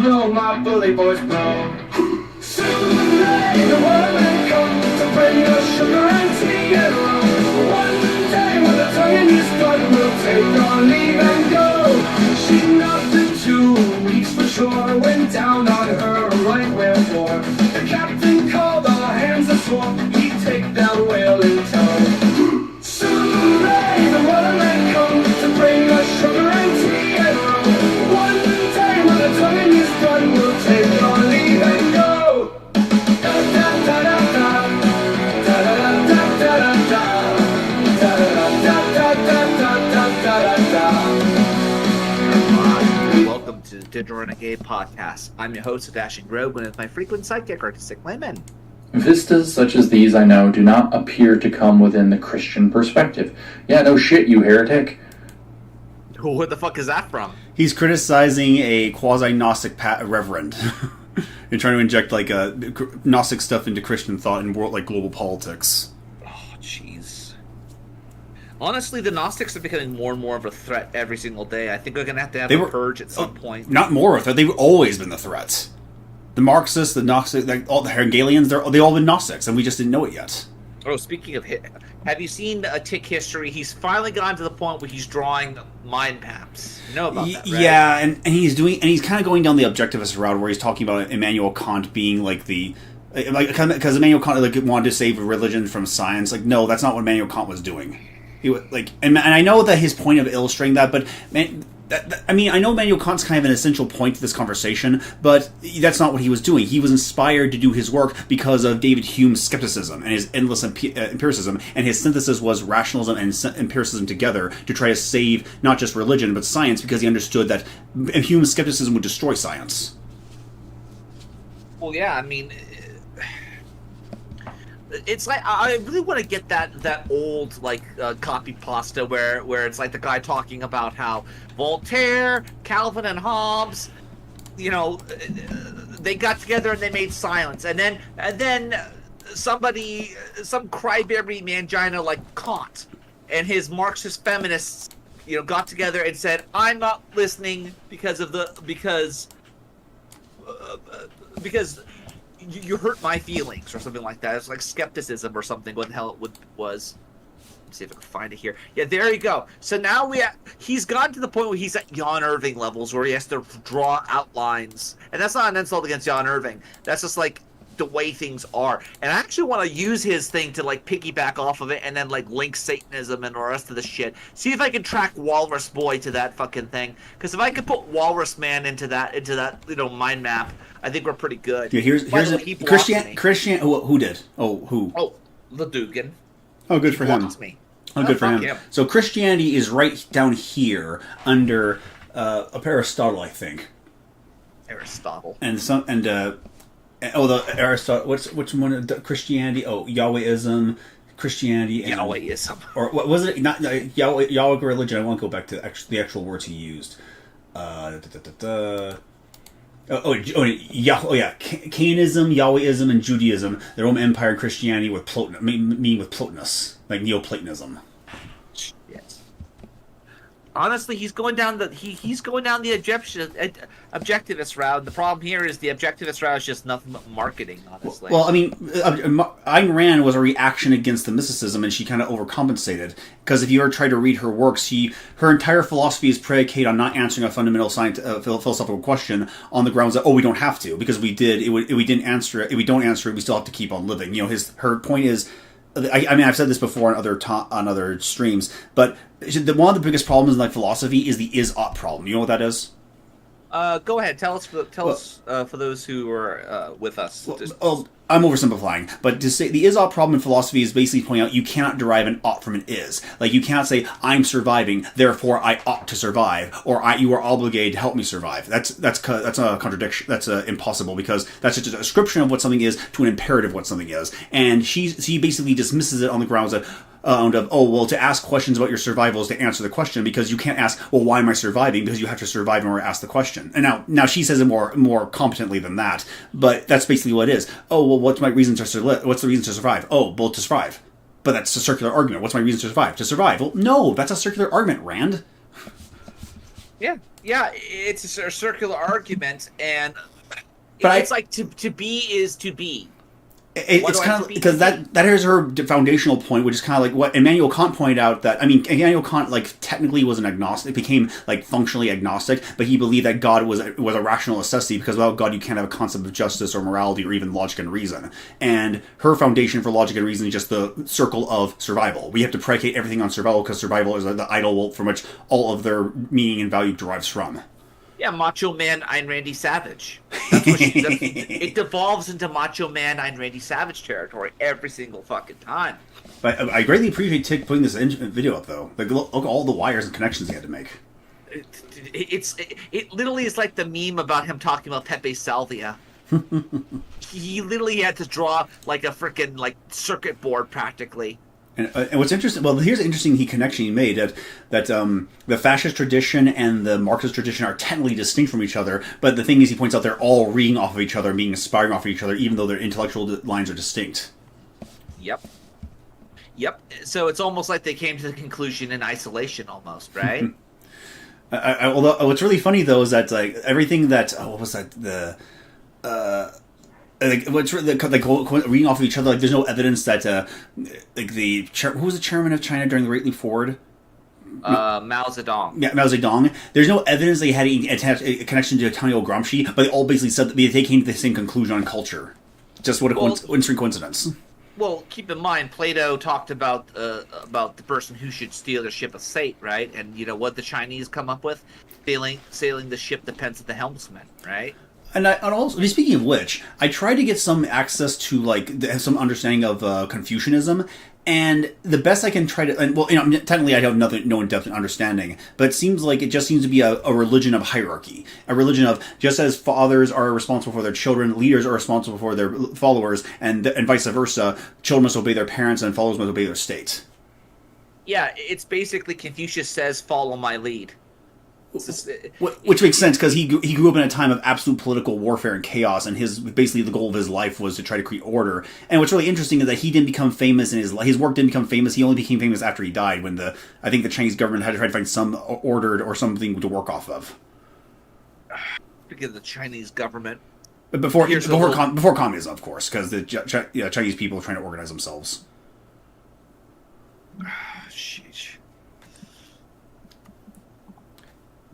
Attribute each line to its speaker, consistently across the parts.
Speaker 1: blow, my bully boys blow. Soon may the waterman come to bring us sugar and tea and rum. One day when the tonguing is done, we'll take our leave and go. She knocked in 2 weeks for sure, went down on her right whale bore. The captain called all hands and swore he'd take that whale in tow. Soon may the waterman come to bring us sugar and tea and rum. One day when the tonguing is done, we'll take our leave and go. Da da da da da, da da da da da da, da da da da da da da da da.
Speaker 2: Welcome to the Renegade podcast. I'm your host, Dashing Rogue, and it's my frequent sidekick, Artistic Layman.
Speaker 3: Vistas such as these, I know, do not appear to come within the Christian perspective. Yeah, no shit, you heretic.
Speaker 2: What the fuck is that from?
Speaker 4: He's criticizing a quasi-Gnostic reverend. You're trying to inject like Gnostic stuff into Christian thought and world like global politics.
Speaker 2: Oh, jeez. Honestly, the Gnostics are becoming more and more of a threat every single day. I think we're gonna have a purge at some point.
Speaker 4: Not more of a threat. They've always been the threat. The Marxists, the Gnostics, like all the Hegelians, they all been Gnostics, and we just didn't know it yet.
Speaker 2: Oh, speaking of have you seen a Tick history? He's finally gotten to the point where he's drawing mind maps. You know about that, right?
Speaker 4: Yeah, and he's kind of going down the objectivist route where he's talking about Immanuel Kant being like because Immanuel Kant wanted to save religion from science. Like, no, that's not what Immanuel Kant was doing. He was like, and I know that his point of illustrating that, but man. I mean, I know Immanuel Kant's kind of an essential point to this conversation, but that's not what he was doing. He was inspired to do his work because of David Hume's skepticism and his endless empiricism, and his synthesis was rationalism and empiricism together to try to save not just religion, but science, because he understood that Hume's skepticism would destroy science.
Speaker 2: Well, yeah, I mean, it's like I really want to get that old like copy pasta where it's like the guy talking about how Voltaire, Calvin, and Hobbes, you know, they got together and they made silence, and then some crybaby mangina like Kant and his Marxist feminists, you know, got together and said, "I'm not listening because you hurt my feelings," or something like that. It's like skepticism or something. What the hell it was. Let's see if I can find it here. Yeah, there you go. So now he's gotten to the point where he's at Jan Irving levels, where he has to draw outlines. And that's not an insult against Jan Irving. That's just like the way things are. And I actually want to use his thing to like piggyback off of it and then like link Satanism and the rest of the shit. See if I can track Walrus Boy to that fucking thing. Because if I could put Walrus Man into that mind map, I think we're pretty good.
Speaker 4: Yeah, here's Christian. Who did? Who?
Speaker 2: Oh, the Dugan.
Speaker 4: Oh, good for him.
Speaker 2: Me.
Speaker 4: Oh, good for him. So Christianity is right down here under Aristotle, I think.
Speaker 2: Aristotle.
Speaker 4: The Aristotle. Which one? Christianity. Oh, Yahwehism. Christianity. And,
Speaker 2: Yahwehism.
Speaker 4: Or what was it? Not Yahweh religion. I want to go back to the actual words he used. Cainism, Yahwehism, and Judaism, the Roman Empire, and Christianity with Plotinus, like Neoplatonism.
Speaker 2: Yes. Honestly, he's going down the objectivist route. The problem here is the objectivist route is just nothing but marketing, honestly.
Speaker 4: Well, I mean, Ayn Rand was a reaction against the mysticism, and she kind of overcompensated. Because if you ever try to read her works, her entire philosophy is predicated on not answering a fundamental philosophical question on the grounds that, we don't have to, because we didn't answer it. If we don't answer it, we still have to keep on living. You know, her point is, I mean, I've said this before on other streams, but one of the biggest problems in like philosophy is the is-ought problem. You know what that is?
Speaker 2: Go ahead. Tell us for those who are with us.
Speaker 4: I'm oversimplifying, but to say the is-ought problem in philosophy is basically pointing out you cannot derive an ought from an is. Like, you can't say, I'm surviving, therefore I ought to survive, or you are obligated to help me survive. That's a contradiction. That's impossible, because that's just a description of what something is to an imperative of what something is. And she basically dismisses it on the grounds that, to ask questions about your survival is to answer the question, because you can't ask, well, why am I surviving? Because you have to survive in order to ask the question. And now she says it more competently than that, but that's basically what it is. Oh, well, what's my reason to survive? What's the reason to survive? Oh, well, to survive. But that's a circular argument. What's my reason to survive? To survive. Well, no, that's a circular argument, Rand.
Speaker 2: Yeah, it's a circular argument, and
Speaker 4: But
Speaker 2: it's like to be is to be. What
Speaker 4: It's
Speaker 2: do I
Speaker 4: kind
Speaker 2: have
Speaker 4: of
Speaker 2: to be
Speaker 4: because
Speaker 2: to be?
Speaker 4: that is her foundational point, which is kind of like what Immanuel Kant pointed out. That I mean, Immanuel Kant like technically was an agnostic, became like functionally agnostic, but he believed that God was a rational necessity because without God you can't have a concept of justice or morality or even logic and reason. And her foundation for logic and reason is just the circle of survival. We have to predicate everything on survival because survival is the idol from which all of their meaning and value derives from.
Speaker 2: Yeah, Macho Man, I'm Randy Savage. That's what it devolves into Macho Man, I'm Randy Savage territory every single fucking time.
Speaker 4: But I greatly appreciate Tick putting this video up though. Like look at all the wires and connections he had to make.
Speaker 2: It literally is like the meme about him talking about Pepe Salvia. He literally had to draw like a freaking like circuit board practically.
Speaker 4: And what's interesting, well, here's an interesting connection he made that the fascist tradition and the Marxist tradition are technically distinct from each other, but the thing is, he points out they're all reading off of each other and being inspiring off of each other, even though their intellectual lines are distinct.
Speaker 2: Yep. So it's almost like they came to the conclusion in isolation, almost, right?
Speaker 4: Although what's really funny though is that like everything that what was that like what's like reading off of each other, like there's no evidence that like who was the chairman of China during the Great Leap Forward?
Speaker 2: Mao Zedong.
Speaker 4: Yeah, Mao Zedong. There's no evidence they had a connection to Antonio Gramsci, but they all basically said that they came to the same conclusion on culture. Just what a interesting coincidence.
Speaker 2: Well, keep in mind, Plato talked about the person who should steal the ship of state, right? And you know what the Chinese come up with? Sailing the ship depends on the helmsman, right?
Speaker 4: And also, speaking of which, I tried to get some access to like some understanding of Confucianism, and the best I can try to, and well, you know, technically I have no in-depth understanding, but it seems like it just seems to be a religion of hierarchy, a religion of just as fathers are responsible for their children, leaders are responsible for their followers, and vice versa. Children must obey their parents, and followers must obey their state.
Speaker 2: Yeah, it's basically Confucius says, "Follow my lead."
Speaker 4: Which makes sense because he grew up in a time of absolute political warfare and chaos, and basically the goal of his life was to try to create order. And what's really interesting is that he didn't become famous in his work didn't become famous. He only became famous after he died, when I think the Chinese government had to try to find some order or something to work off of.
Speaker 2: Because the Chinese government.
Speaker 4: But before communism, of course, because the Chinese people were trying to organize themselves.
Speaker 2: Sheesh.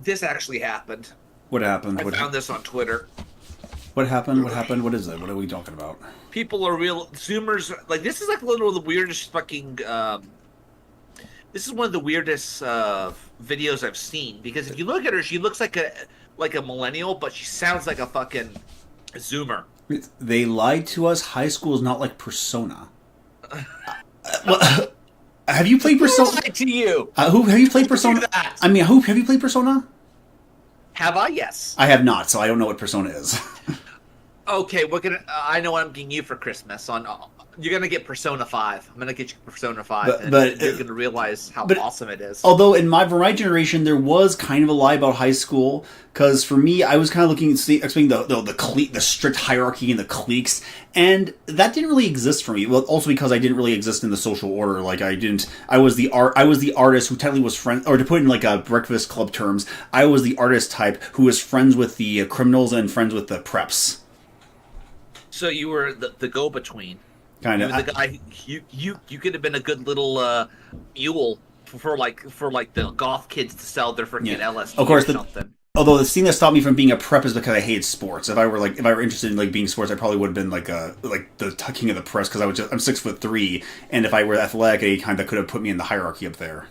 Speaker 2: This actually happened.
Speaker 4: What happened?
Speaker 2: I found this on Twitter.
Speaker 4: What happened? What happened? What is it? What are we talking about?
Speaker 2: People are real Zoomers. Like, this is like one of the weirdest fucking. This is one of the weirdest videos I've seen, because if you look at her, she looks like a millennial, but she sounds like a fucking Zoomer.
Speaker 4: They lied to us. High school is not like Persona. Well, have you played Persona?
Speaker 2: Who lied to you?
Speaker 4: Have you played Persona? I mean, have you played Persona?
Speaker 2: Have I? Yes.
Speaker 4: I have not, so I don't know what Persona is.
Speaker 2: Okay, I know what I'm getting you for Christmas. You're gonna get Persona 5. I'm gonna get you Persona 5, but you're gonna realize how awesome it is.
Speaker 4: Although in my generation, there was kind of a lie about high school, because for me, I was kind of expecting the strict hierarchy and the cliques, and that didn't really exist for me. Well, also because I didn't really exist in the social order. Like I was the artist who technically was friend, or to put in like a Breakfast Club terms, I was the artist type who was friends with the criminals and friends with the preps.
Speaker 2: So you were the go-between.
Speaker 4: Kind of.
Speaker 2: The guy. You could have been a good little mule for the goth kids to sell their freaking LSD
Speaker 4: of course,
Speaker 2: or something.
Speaker 4: Although the thing that stopped me from being a prep is because I hated sports. If I were interested in like being sports, I probably would have been like the king of the press, because I'm 6'3", and if I were athletic at any time, that could have put me in the hierarchy up there.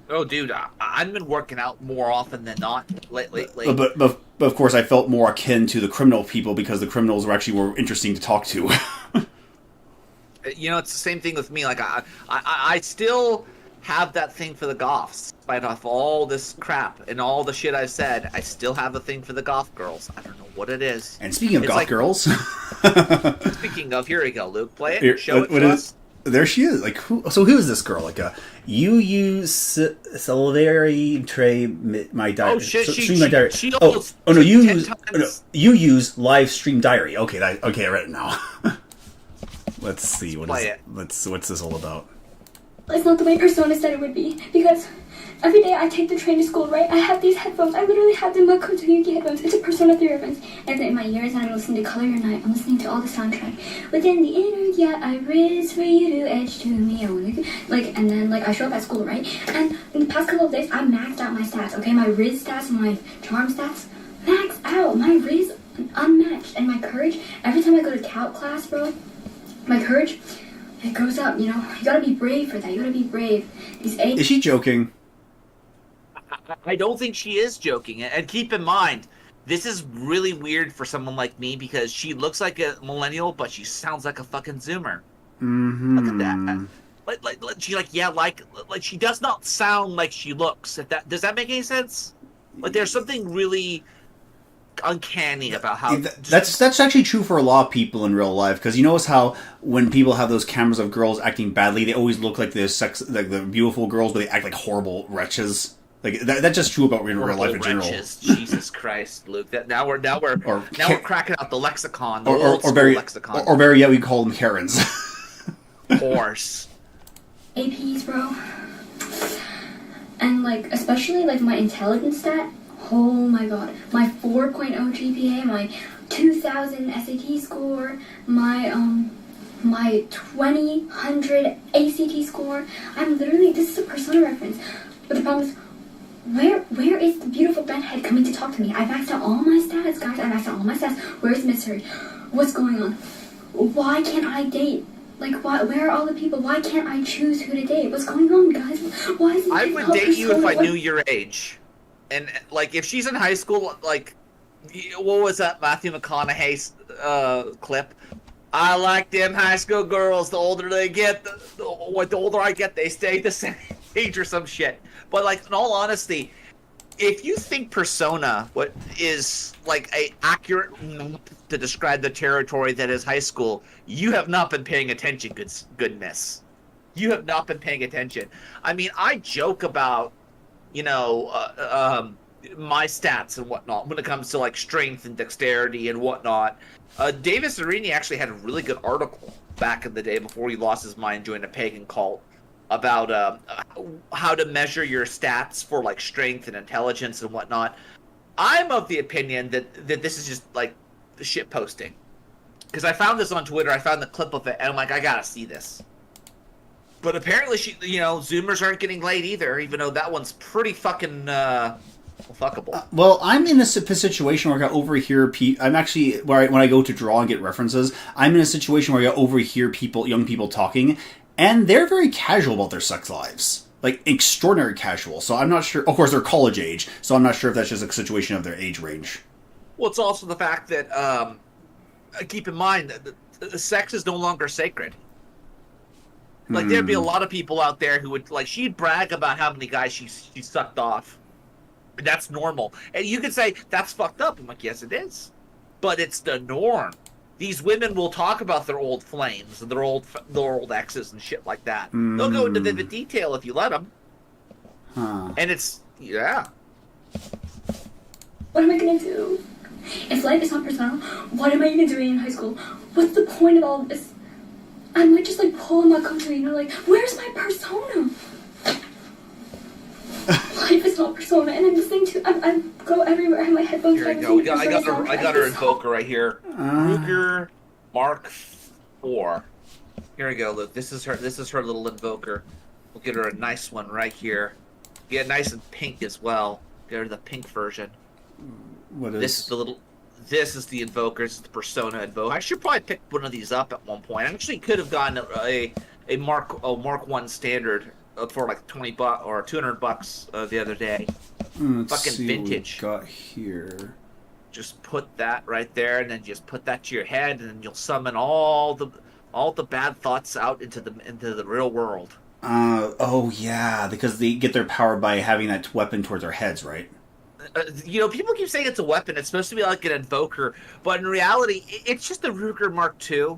Speaker 2: Oh, dude, I've been working out more often than not lately.
Speaker 4: But of course, I felt more akin to the criminal people, because the criminals were actually more interesting to talk to.
Speaker 2: You know, it's the same thing with me. Like, I still have that thing for the goths. Despite off all this crap and all the shit I said, I still have a thing for the goth girls. I don't know what it is.
Speaker 4: And speaking of goth girls...
Speaker 2: Speaking of, here we go, Luke. Play it. Show it to us.
Speaker 4: There she is. Like, who is this girl? Like, you use Salivary Tray my diary.
Speaker 2: Oh shit!
Speaker 4: Stream my diary. You use live stream diary. Okay, I read it now. Let's see. What's this all about?
Speaker 5: It's not the way Persona said it would be, because Every day I take the train to school, right? I have these headphones. I literally have the Makoto Yuki headphones. It's a Persona 3 reference. And in my ears, I'm listening to Color Your Night. I'm listening to all the soundtrack. Within the inner, yeah, I riz for you to edge to me. Like, and then, like, I show up at school, right? And in the past couple of days, I maxed out my stats, okay? My riz stats and my charm stats, max out. My riz, unmatched. And my courage, every time I go to calc class, bro, my courage, it goes up, you know? You gotta be brave for that. You gotta be brave. These eight...
Speaker 4: Is she joking?
Speaker 2: I don't think she is joking. And keep in mind, this is really weird for someone like me because she looks like a millennial, but she sounds like a fucking Zoomer.
Speaker 4: Mm-hmm.
Speaker 2: Look at that. Like she does not sound like she looks. If that does that make any sense? Like there's something really uncanny about how
Speaker 4: that's actually true for a lot of people in real life, because you notice how when people have those cameras of girls acting badly, they always look like the beautiful girls, but they act like horrible wretches. Like that's just true about real life in general.
Speaker 2: Jesus Christ, Luke! Now we're cracking out the lexicon, lexicon.
Speaker 4: Or very we call them Karens.
Speaker 2: Horse.
Speaker 5: APs, bro. And like especially like my intelligence stat. Oh my god, my 4.0 GPA, my 2000 SAT score, my 2000 ACT score. I'm literally, this is a Persona reference. But the problem is, where is the beautiful bedhead coming to talk to me? I maxed out all my stats, guys. I maxed out all my stats. Where's the mystery? What's going on? Why can't I date? Like, where are all the people? Why can't I choose who to date? What's going on, guys? Why is it
Speaker 2: I would date you if I knew your age. And, like, if she's in high school, like, what was that Matthew McConaughey's clip? I like them high school girls. The older they get, the older I get, they stay the same age or some shit. But, like, in all honesty, if you think Persona is, like, a accurate map to describe the territory that is high school, you have not been paying attention, goodness. You have not been paying attention. I mean, I joke about, my stats and whatnot when it comes to, like, strength and dexterity and whatnot. Davis Arini actually had a really good article back in the day before he lost his mind joining a pagan cult about how to measure your stats for, like, strength and intelligence and whatnot. I'm of the opinion that this is just, like, the shit posting. Because I found this on Twitter, I found the clip of it, and I'm like, I gotta see this. But apparently, Zoomers aren't getting laid either, even though that one's pretty fucking fuckable.
Speaker 4: Well, I'm in a situation where I overhear people. I'm actually when I go to draw and get references, I'm in a situation where I overhear young people talking, and they're very casual about their sex lives, like extraordinary casual. So I'm not sure. Of course, they're college age, so I'm not sure if that's just a situation of their age range.
Speaker 2: Well, it's also the fact that keep in mind that sex is no longer sacred. Like, there'd be a lot of people out there who would, like, she'd brag about how many guys she sucked off. That's normal. And you could say, that's fucked up. I'm like, yes, it is. But it's the norm. These women will talk about their old flames and their old exes and shit like that. They'll go into vivid detail if you let them.
Speaker 4: Huh.
Speaker 2: And it's, yeah.
Speaker 5: What am I gonna do? If life is not Persona, what am I even doing in high school? What's the point of all this? I might just, like, pull my country, like, where's my Persona? Life is not Persona, and I'm listening to, I go everywhere, I have my headphones.
Speaker 2: Here we go. I got her Invoker right here. Ruger Mark IV. Here we go, Luke. This is her little Invoker. We'll get her a nice one right here. Get nice and pink as well. Get her the pink version.
Speaker 4: What is
Speaker 2: This is the Invoker. This is the Persona Invoker. I should probably pick one of these up at one point. I actually could have gotten a Mark 1 standard for like $20 or $200 the other day.
Speaker 4: Let's
Speaker 2: fucking
Speaker 4: see
Speaker 2: vintage.
Speaker 4: What we got here.
Speaker 2: Just put that right there, and then just put that to your head, and then you'll summon all the bad thoughts out into the real world.
Speaker 4: Oh yeah, because they get their power by having that weapon towards their heads, right?
Speaker 2: People keep saying it's a weapon. It's supposed to be like an Invoker, but in reality, it's just a Ruger Mark II.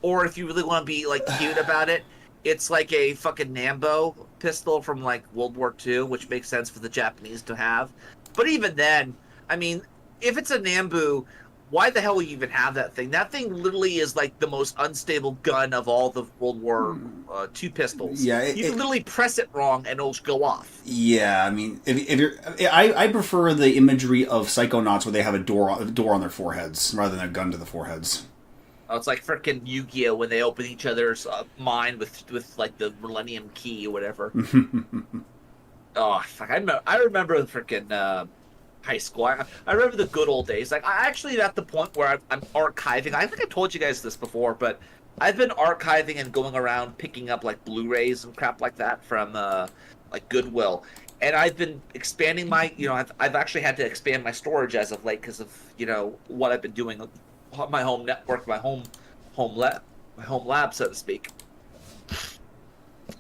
Speaker 2: Or if you really want to be, like, cute about it, it's like a fucking Nambo pistol from, like, World War II, which makes sense for the Japanese to have. But even then, I mean, if it's a Nambu, why the hell you even have that thing? That thing literally is like the most unstable gun of all the World War II pistols.
Speaker 4: Yeah,
Speaker 2: you can literally press it wrong and it'll go off.
Speaker 4: Yeah, I mean, if you're, I prefer the imagery of Psychonauts where they have a door on their foreheads rather than a gun to the foreheads.
Speaker 2: Oh, it's like freaking Yu-Gi-Oh! When they open each other's mind with like the Millennium Key or whatever. Oh, fuck! I remember the freaking high school. I remember the good old days. Like, I actually at the point where I'm archiving. I think I told you guys this before, but I've been archiving and going around picking up like Blu-rays and crap like that from like Goodwill. And I've been expanding my, I've actually had to expand my storage as of late because of what I've been doing, my home network, my home lab, so to speak.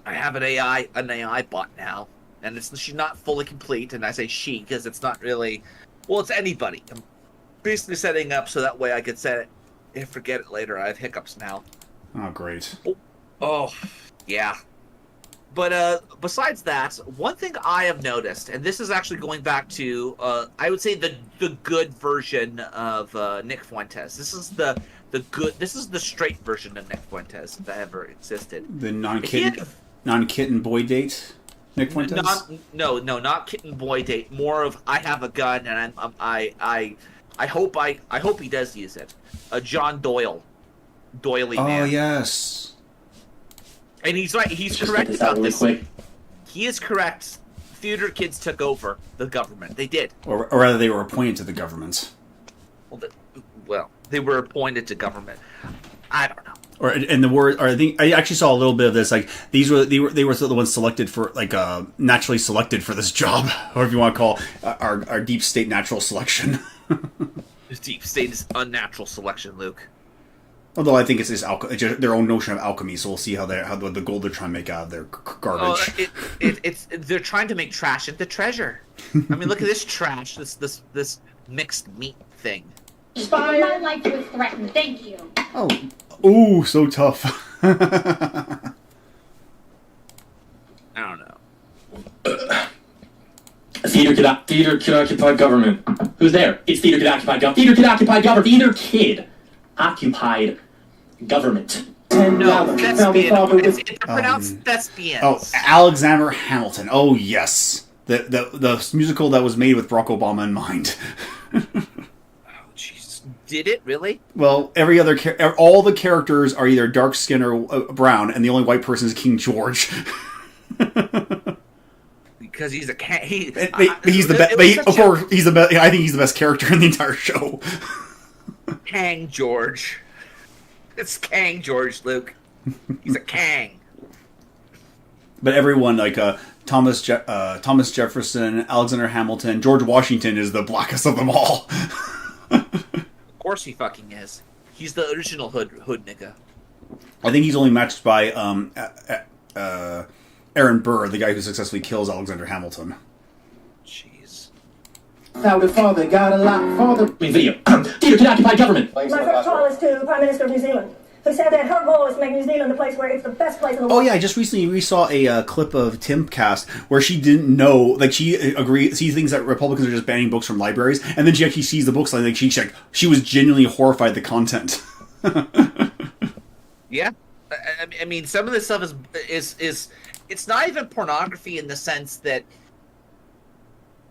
Speaker 2: I have an AI bot now. And she's not fully complete, and I say she because it's not really... Well, it's anybody. I'm basically setting up so that way I could set it and forget it later. I have hiccups now.
Speaker 4: Oh, great.
Speaker 2: Oh, yeah. But besides that, one thing I have noticed, and this is actually going back to, I would say the good version of Nick Fuentes. This is the straight version of Nick Fuentes that ever existed.
Speaker 4: The non-kitten boy date? Nick Fuentes?
Speaker 2: No, not kitten boy date. More of I have a gun and I hope he does use it. A John Doily man.
Speaker 4: Oh yes.
Speaker 2: And he's right. He's correct about this. He is correct. Theater kids took over the government. They did.
Speaker 4: Or rather, they were appointed to the government.
Speaker 2: Well, they were appointed to government. I don't know.
Speaker 4: I think I actually saw a little bit of this. Like they were the ones selected for naturally selected for this job, or if you want to call our deep state natural selection.
Speaker 2: Deep state is unnatural selection, Luke.
Speaker 4: Although I think it's just their own notion of alchemy, so we'll see how the gold they're trying to make out of their garbage.
Speaker 2: They're trying to make trash into treasure. I mean, look at this trash, this mixed meat thing.
Speaker 6: My life was threatened. Thank you.
Speaker 4: Oh, ooh, so tough.
Speaker 2: I don't know.
Speaker 7: Theater kid occupied government. Who's there? It's theater kid occupied government. Theater kid occupied government. Theater kid occupied government.
Speaker 2: No, thespian. It's pronounced thespians.
Speaker 4: Oh, Alexander Hamilton. Oh yes, the musical that was made with Barack Obama in mind.
Speaker 2: Did it really?
Speaker 4: Well, all the characters are either dark skin or brown, and the only white person is King George.
Speaker 2: Because he's a cat.
Speaker 4: He's the best. Of course, he's the best. I think he's the best character in the entire show.
Speaker 2: Kang George. It's Kang George, Luke. He's a Kang.
Speaker 4: But everyone like Thomas Jefferson, Alexander Hamilton, George Washington is the blackest of them all.
Speaker 2: Of course he fucking is. He's the original hood nigga.
Speaker 4: I think he's only matched by Aaron Burr, the guy who successfully kills Alexander Hamilton.
Speaker 2: Jeez.
Speaker 7: Found a father, got a lot father. Video. Theater kid occupied government.
Speaker 8: My first call is to Prime Minister of New Zealand, who said that her goal is to make New Zealand a place where it's the best place in the world.
Speaker 4: Oh yeah, I just recently saw a clip of Timcast where she didn't know, like she thinks that Republicans are just banning books from libraries, and then she actually sees the books, like she was genuinely horrified at the content.
Speaker 2: Yeah, I mean, some of this stuff is it's not even pornography in the sense that.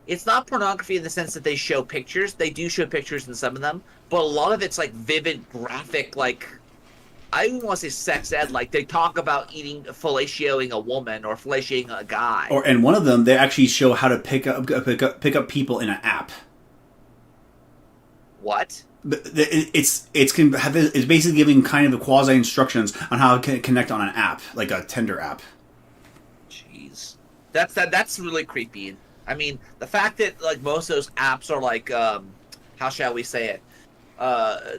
Speaker 2: It's not pornography in the sense that they show pictures. They do show pictures in some of them, but a lot of it's like vivid, graphic, like. I even want to say sex ed, like they talk about fellatioing a woman or fellatioing a guy.
Speaker 4: And one of them, they actually show how to pick up people in an app.
Speaker 2: What?
Speaker 4: It's basically giving kind of the quasi instructions on how to connect on an app, like a Tinder app.
Speaker 2: Jeez, that's really creepy. I mean, the fact that like most of those apps are like, how shall we say it?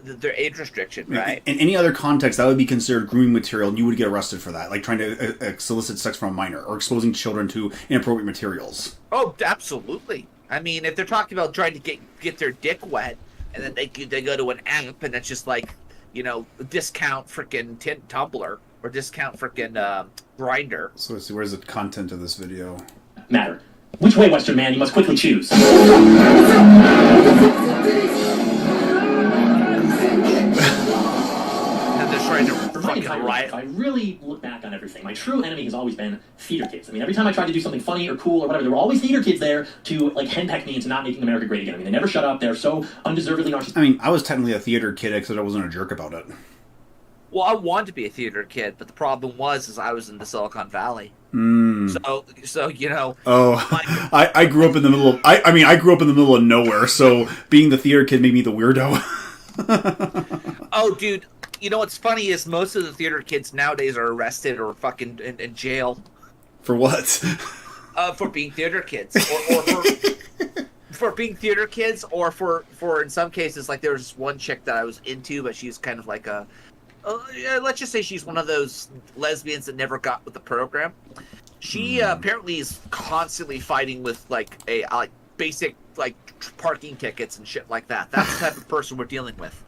Speaker 2: Their age restriction, right?
Speaker 4: In any other context, that would be considered grooming material, and you would get arrested for that, like trying to solicit sex from a minor or exposing children to inappropriate materials.
Speaker 2: Oh, absolutely. I mean, if they're talking about trying to get their dick wet, and then they go to an app, and it's just like, discount freaking Tumblr or discount freaking Grindr.
Speaker 4: So let's see, where's the content of this video?
Speaker 7: Matter. Which way, Western man? You must quickly choose. if I really look back on everything, my true enemy has always been theater kids. I mean, every time I tried to do something funny or cool or whatever, there were always theater kids there to like henpeck me into not making America great again. I mean, they never shut up. They're so undeservedly narcissistic.
Speaker 4: I mean, I was technically a theater kid except I wasn't a jerk about it.
Speaker 2: Well, I wanted to be a theater kid, but the problem is I was in the Silicon Valley. So you know.
Speaker 4: Oh, I grew up in the middle of. I grew up in the middle of nowhere. So being the theater kid made me the weirdo.
Speaker 2: Oh, dude. You know what's funny is most of the theater kids nowadays are arrested or fucking in jail.
Speaker 4: For what?
Speaker 2: For being theater kids, or for being theater kids, or for in some cases, like there was one chick that I was into, but she's kind of like a, let's just say she's one of those lesbians that never got with the program. She apparently is constantly fighting with like basic like parking tickets and shit like that. That's the type of person we're dealing with.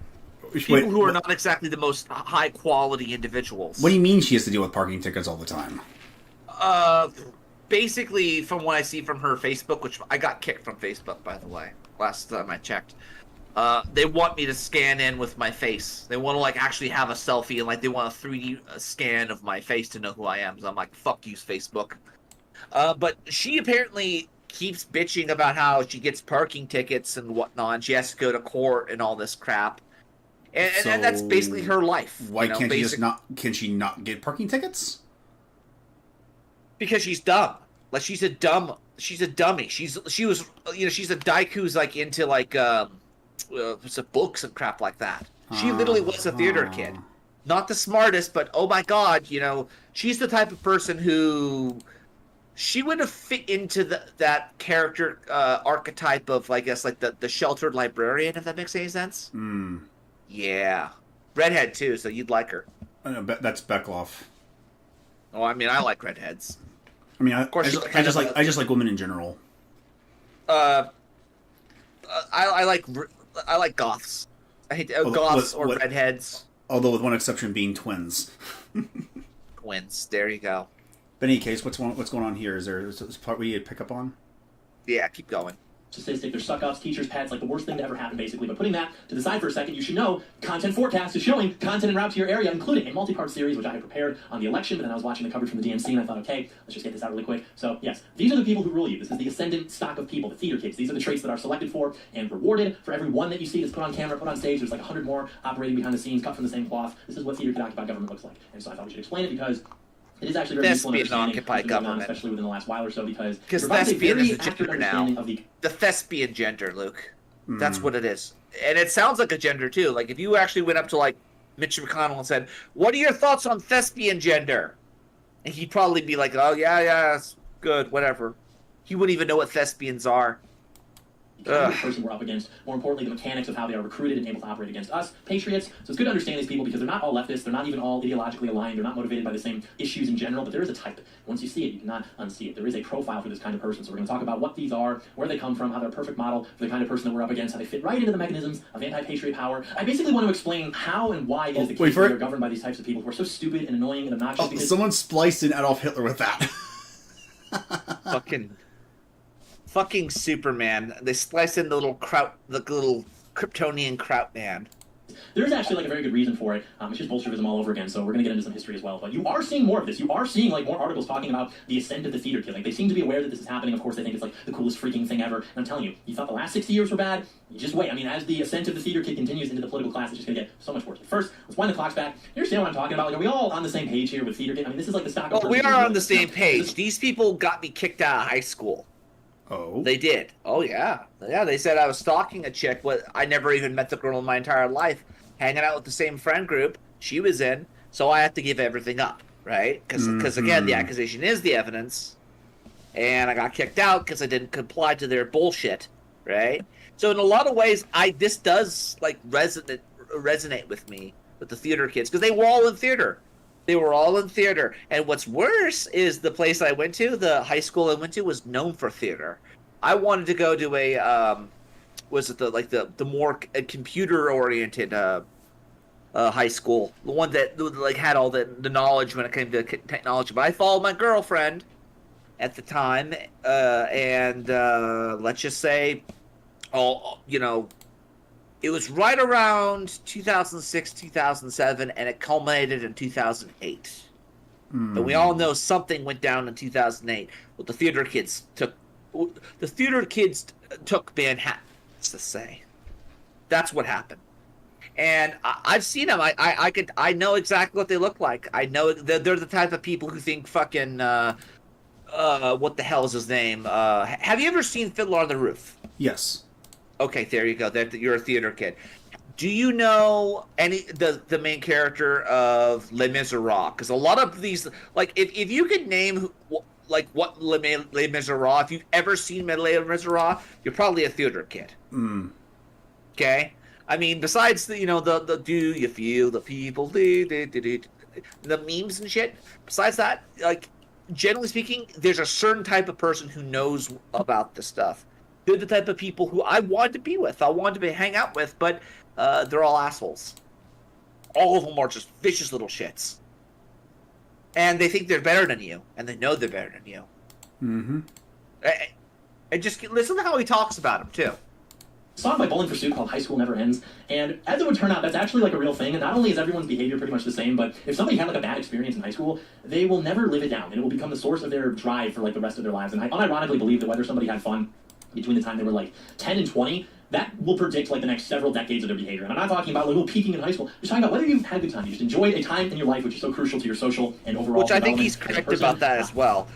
Speaker 2: People who are not exactly the most high quality individuals.
Speaker 4: What do you mean she has to deal with parking tickets all the time?
Speaker 2: Basically, from what I see from her Facebook, which I got kicked from Facebook, by the way, last time I checked, they want me to scan in with my face. They want to like actually have a selfie and like they want a 3D scan of my face to know who I am. So I'm like, fuck you, Facebook. But she apparently keeps bitching about how she gets parking tickets and whatnot, and she has to go to court and all this crap. And that's basically her life.
Speaker 4: Why can't she just not? Can she not get parking tickets?
Speaker 2: Because she's dumb. Like she's a dummy. She's a dyke who's like into like books and crap like that. She literally was a theater kid. Not the smartest, but oh my god, she's the type of person who she would have fit into that character archetype of, I guess, like the sheltered librarian, if that makes any sense. Yeah. Redhead, too, so you'd like her.
Speaker 4: That's Beckloff.
Speaker 2: Oh, I mean, I like redheads.
Speaker 4: I mean, I just like women in general.
Speaker 2: I like goths. I hate goths or redheads.
Speaker 4: Although with one exception being twins.
Speaker 2: Twins. There you go.
Speaker 4: But in any case, what's going on here? Is there this part we need to pick up on?
Speaker 2: Yeah, keep going.
Speaker 7: Statistic, there's suck-ups, teachers' pets, like the worst thing to ever happen, basically. But putting that to the side for a second, you should know Content Forecast is showing content en route to your area, including a multi-part series, which I had prepared on the election, but then I was watching the coverage from the DNC, and I thought, okay, let's just get this out really quick. So, yes, these are the people who rule you. This is the ascendant stock of people, the theater kids. These are the traits that are selected for and rewarded. For every one that you see that's put on camera, put on stage, there's like 100 more operating behind the scenes, cut from the same cloth. This is what theater occupied government looks like. And so I thought we should explain it because it is actually very useful in understanding what's been going on, especially within the last while or so, because
Speaker 2: thespian is a gender now. The thespian gender, Luke. That's what it is. And it sounds like a gender, too. Like, if you actually went up to, like, Mitch McConnell and said, what are your thoughts on thespian gender? And he'd probably be like, oh, yeah, it's good, whatever. He wouldn't even know what thespians are.
Speaker 7: The kind of person we're up against, more importantly, the mechanics of how they are recruited and able to operate against us, patriots. So it's good to understand these people because they're not all leftists, they're not even all ideologically aligned, they're not motivated by the same issues in general, but there is a type. Once you see it, you cannot unsee it. There is a profile for this kind of person. So we're going to talk about what these are, where they come from, how they're a perfect model for the kind of person that we're up against, how they fit right into the mechanisms of anti-patriot power. I basically want to explain how and why it is the case that we are governed by these types of people who are so stupid and annoying and obnoxious.
Speaker 4: Because someone spliced in Adolf Hitler with that.
Speaker 2: Fucking Superman. They slice in the little Kryptonian Kraut man.
Speaker 7: There's actually like a very good reason for it. It's just Bolshevism all over again, so we're going to get into some history as well. But you are seeing more of this. You are seeing like more articles talking about the ascent of the theater kid. Like they seem to be aware that this is happening. Of course, they think it's like the coolest freaking thing ever. And I'm telling you, you thought the last 60 years were bad? You just wait. I mean, as the ascent of the theater kid continues into the political class, it's just going to get so much worse. First, let's wind the clocks back. You understand what I'm talking about? Like, are we all on the same page here with theater kid? I mean, this is like the stock of...
Speaker 2: Oh, we are on the same page. These people got me kicked out of high school.
Speaker 4: Oh.
Speaker 2: They did. Oh, yeah. Yeah, they said I was stalking a chick. I never even met the girl in my entire life. Hanging out with the same friend group she was in, so I have to give everything up, right? Because again, the accusation is the evidence, and I got kicked out because I didn't comply to their bullshit, right? So in a lot of ways, this does like resonate with me, with the theater kids, because they were all in theater. They were all in theater, and what's worse is the place I went to, the high school I went to, was known for theater. I wanted to go to a the more computer oriented high school, the one that like had all the knowledge when it came to technology. But I followed my girlfriend at the time, and let's just say, it It was right around 2006, 2007, and it culminated in 2008. But we all know something went down in 2008. Well, the theater kids took Manhattan, to say. That's what happened. And I've seen them. I know exactly what they look like. I know they're the type of people who think fucking what the hell is his name? Have you ever seen Fiddler on the Roof?
Speaker 4: Yes.
Speaker 2: Okay, there you go. You're a theater kid. Do you know the main character of Les Miserables? Because a lot of these, like, if you could name like what Les Miserables, if you've ever seen Les Miserables, you're probably a theater kid. Okay, I mean, besides the do you feel the people the memes and shit. Besides that, like, generally speaking, there's a certain type of person who knows about this stuff. They're the type of people who I wanted to be with. I wanted to hang out with, but they're all assholes. All of them are just vicious little shits. And they think they're better than you, and they know they're better than you.
Speaker 4: Mm-hmm.
Speaker 2: And just listen to how he talks about them, too.
Speaker 7: Song by Bowling for Soup called High School Never Ends, and as it would turn out, that's actually like a real thing, and not only is everyone's behavior pretty much the same, but if somebody had like a bad experience in high school, they will never live it down, and it will become the source of their drive for like the rest of their lives. And I unironically believe that whether somebody had fun between the time they were like 10 and 20, that will predict like the next several decades of their behavior. And I'm not talking about like peaking in high school. You're talking about whether you've had a good time, you just enjoyed a time in your life which is so crucial to your social and overall
Speaker 2: Which I think
Speaker 7: development
Speaker 2: he's
Speaker 7: as a
Speaker 2: correct
Speaker 7: person.
Speaker 2: about that as well.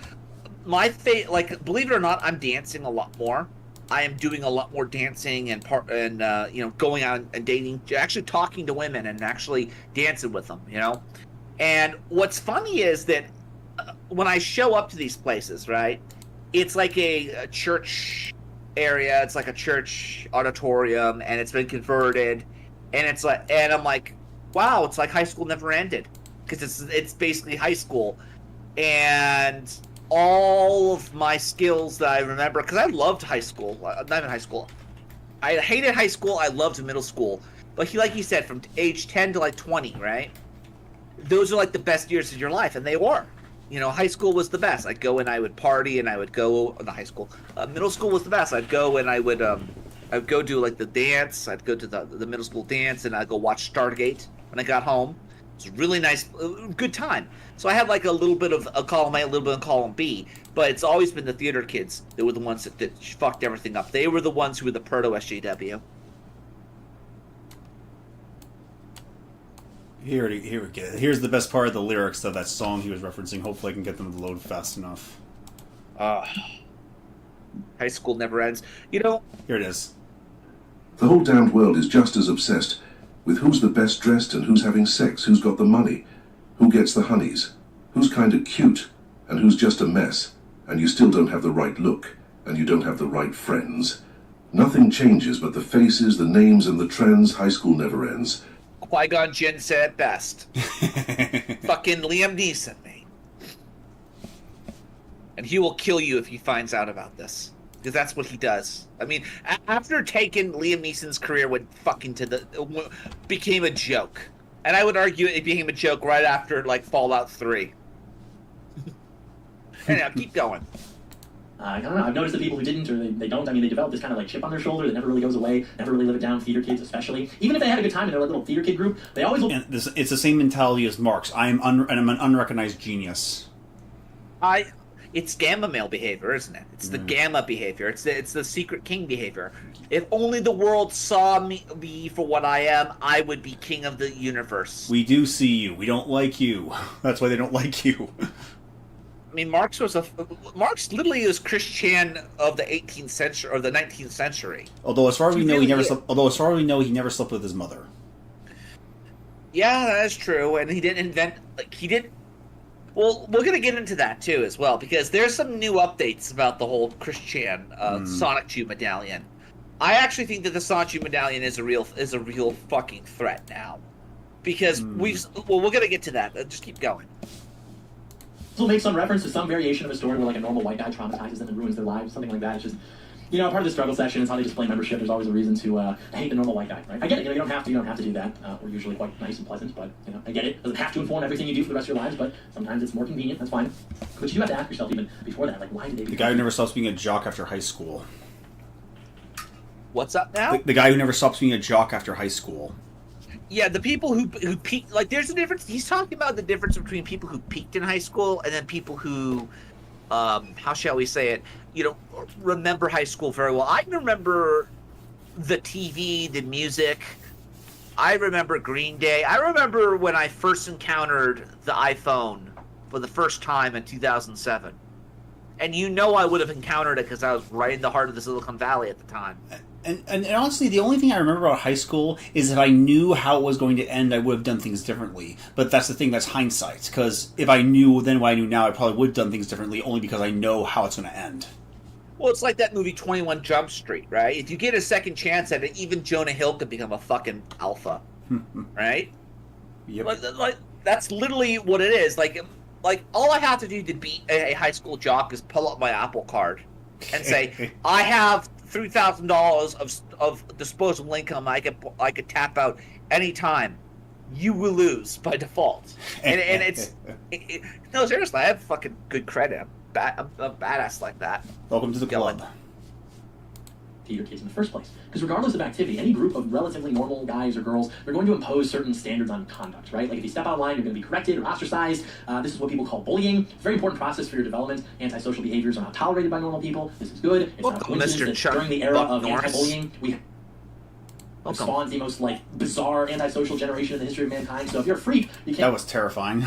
Speaker 2: Like, believe it or not, I'm dancing a lot more. I am doing a lot more dancing and going out and dating, actually talking to women and actually dancing with them, And what's funny is that when I show up to these places, right, it's like a church area. It's like a church auditorium, and it's been converted, and I'm like, wow, it's like high school never ended, because it's basically high school, and all of my skills that I remember, because I loved high school, not even high school. I hated high school. I loved middle school. But like you said, from age 10 to like 20, right? Those are like the best years of your life, and they were. High school was the best. I'd go and I would party, and I would go. Not high school. Middle school was the best. I'd go and I would go do like the dance. I'd go to the middle school dance, and I'd go watch Stargate when I got home. It was a really nice, good time. So I had like a little bit of a column A, a little bit of column B, but it's always been the theater kids that were the ones that fucked everything up. They were the ones who were the proto-SJW.
Speaker 4: Here we go. Here's the best part of the lyrics of that song he was referencing. Hopefully I can get them to load fast enough.
Speaker 2: High school never ends.
Speaker 4: Here it is.
Speaker 9: The whole damned world is just as obsessed with who's the best dressed and who's having sex, who's got the money, who gets the honeys, who's kind of cute, and who's just a mess, and you still don't have the right look, and you don't have the right friends. Nothing changes but the faces, the names, and the trends. High school never ends.
Speaker 2: Qui-Gon Jinn said it best. Fucking Liam Neeson, mate. And he will kill you if he finds out about this. Because that's what he does. I mean, after Taken, Liam Neeson's career went fucking became a joke. And I would argue it became a joke right after, like, Fallout 3. Anyhow, keep going.
Speaker 7: I don't know. I've noticed that people who didn't, or they don't, I mean, they develop this kind of like chip on their shoulder that never really goes away, never really live it down. Theater kids, especially, even if they had a good time in their little theater kid group, they always will.
Speaker 4: And it's the same mentality as Marx. I'm an unrecognized genius.
Speaker 2: It's gamma male behavior, isn't it? It's the gamma behavior. It's the secret king behavior. If only the world saw me for what I am, I would be king of the universe.
Speaker 4: We do see you. We don't like you. That's why they don't like you.
Speaker 2: I mean, Marx literally was Christian of the 18th century or the 19th century.
Speaker 4: Although, as far as we know, he never slept with his mother.
Speaker 2: Yeah, that is true, and he didn't invent. Well, we're gonna get into that too as well, because there's some new updates about the whole Christian Sonic 2 medallion. I actually think that the Sonic 2 medallion is a real fucking threat now, because we're gonna get to that. Just keep going.
Speaker 7: Will make some reference to some variation of a story where like a normal white guy traumatizes them and ruins their lives, something like that. It's just, part of the struggle session is how they display membership. There's always a reason to hate the normal white guy, right? I get it. You don't have to do that. We're usually quite nice and pleasant, but I get it. It doesn't have to inform everything you do for the rest of your lives, but sometimes it's more convenient. That's fine. But you do have to ask yourself even before that, like, why did they?
Speaker 4: The guy who never stops being a jock after high school.
Speaker 2: What's up now?
Speaker 4: The guy who never stops being a jock after high school.
Speaker 2: Yeah, the people who peaked, like, there's a difference. He's talking about the difference between people who peaked in high school and then people who, how shall we say it, remember high school very well. I remember the TV, the music. I remember Green Day. I remember when I first encountered the iPhone for the first time in 2007. And I would have encountered it because I was right in the heart of the Silicon Valley at the time.
Speaker 4: And honestly, the only thing I remember about high school is if I knew how it was going to end, I would have done things differently. But that's the thing, that's hindsight. Because if I knew then what I knew now, I probably would have done things differently only because I know how it's going to end.
Speaker 2: Well, it's like that movie 21 Jump Street, right? If you get a second chance at it, even Jonah Hill could become a fucking alpha, right?
Speaker 4: Yep.
Speaker 2: Like, that's literally what it is. Like all I have to do to beat a high school jock is pull up my Apple Card and say, I have $3,000 of disposable income I could tap out anytime. You will lose by default. And it's no, seriously, I have fucking good credit. I'm a badass like that.
Speaker 4: Welcome to the club.
Speaker 7: Theater kids in the first place. Because regardless of activity, any group of relatively normal guys or girls, they're going to impose certain standards on conduct, right? Like if you step out of line, you're going to be corrected or ostracized. This is what people call bullying. It's a very important process for your development. Antisocial behaviors are not tolerated by normal people. This is good. It's not a coincidence that during the era of anti-bullying, we spawned the most bizarre antisocial generation in the history of mankind. So if you're a freak, you can't.
Speaker 4: That was terrifying.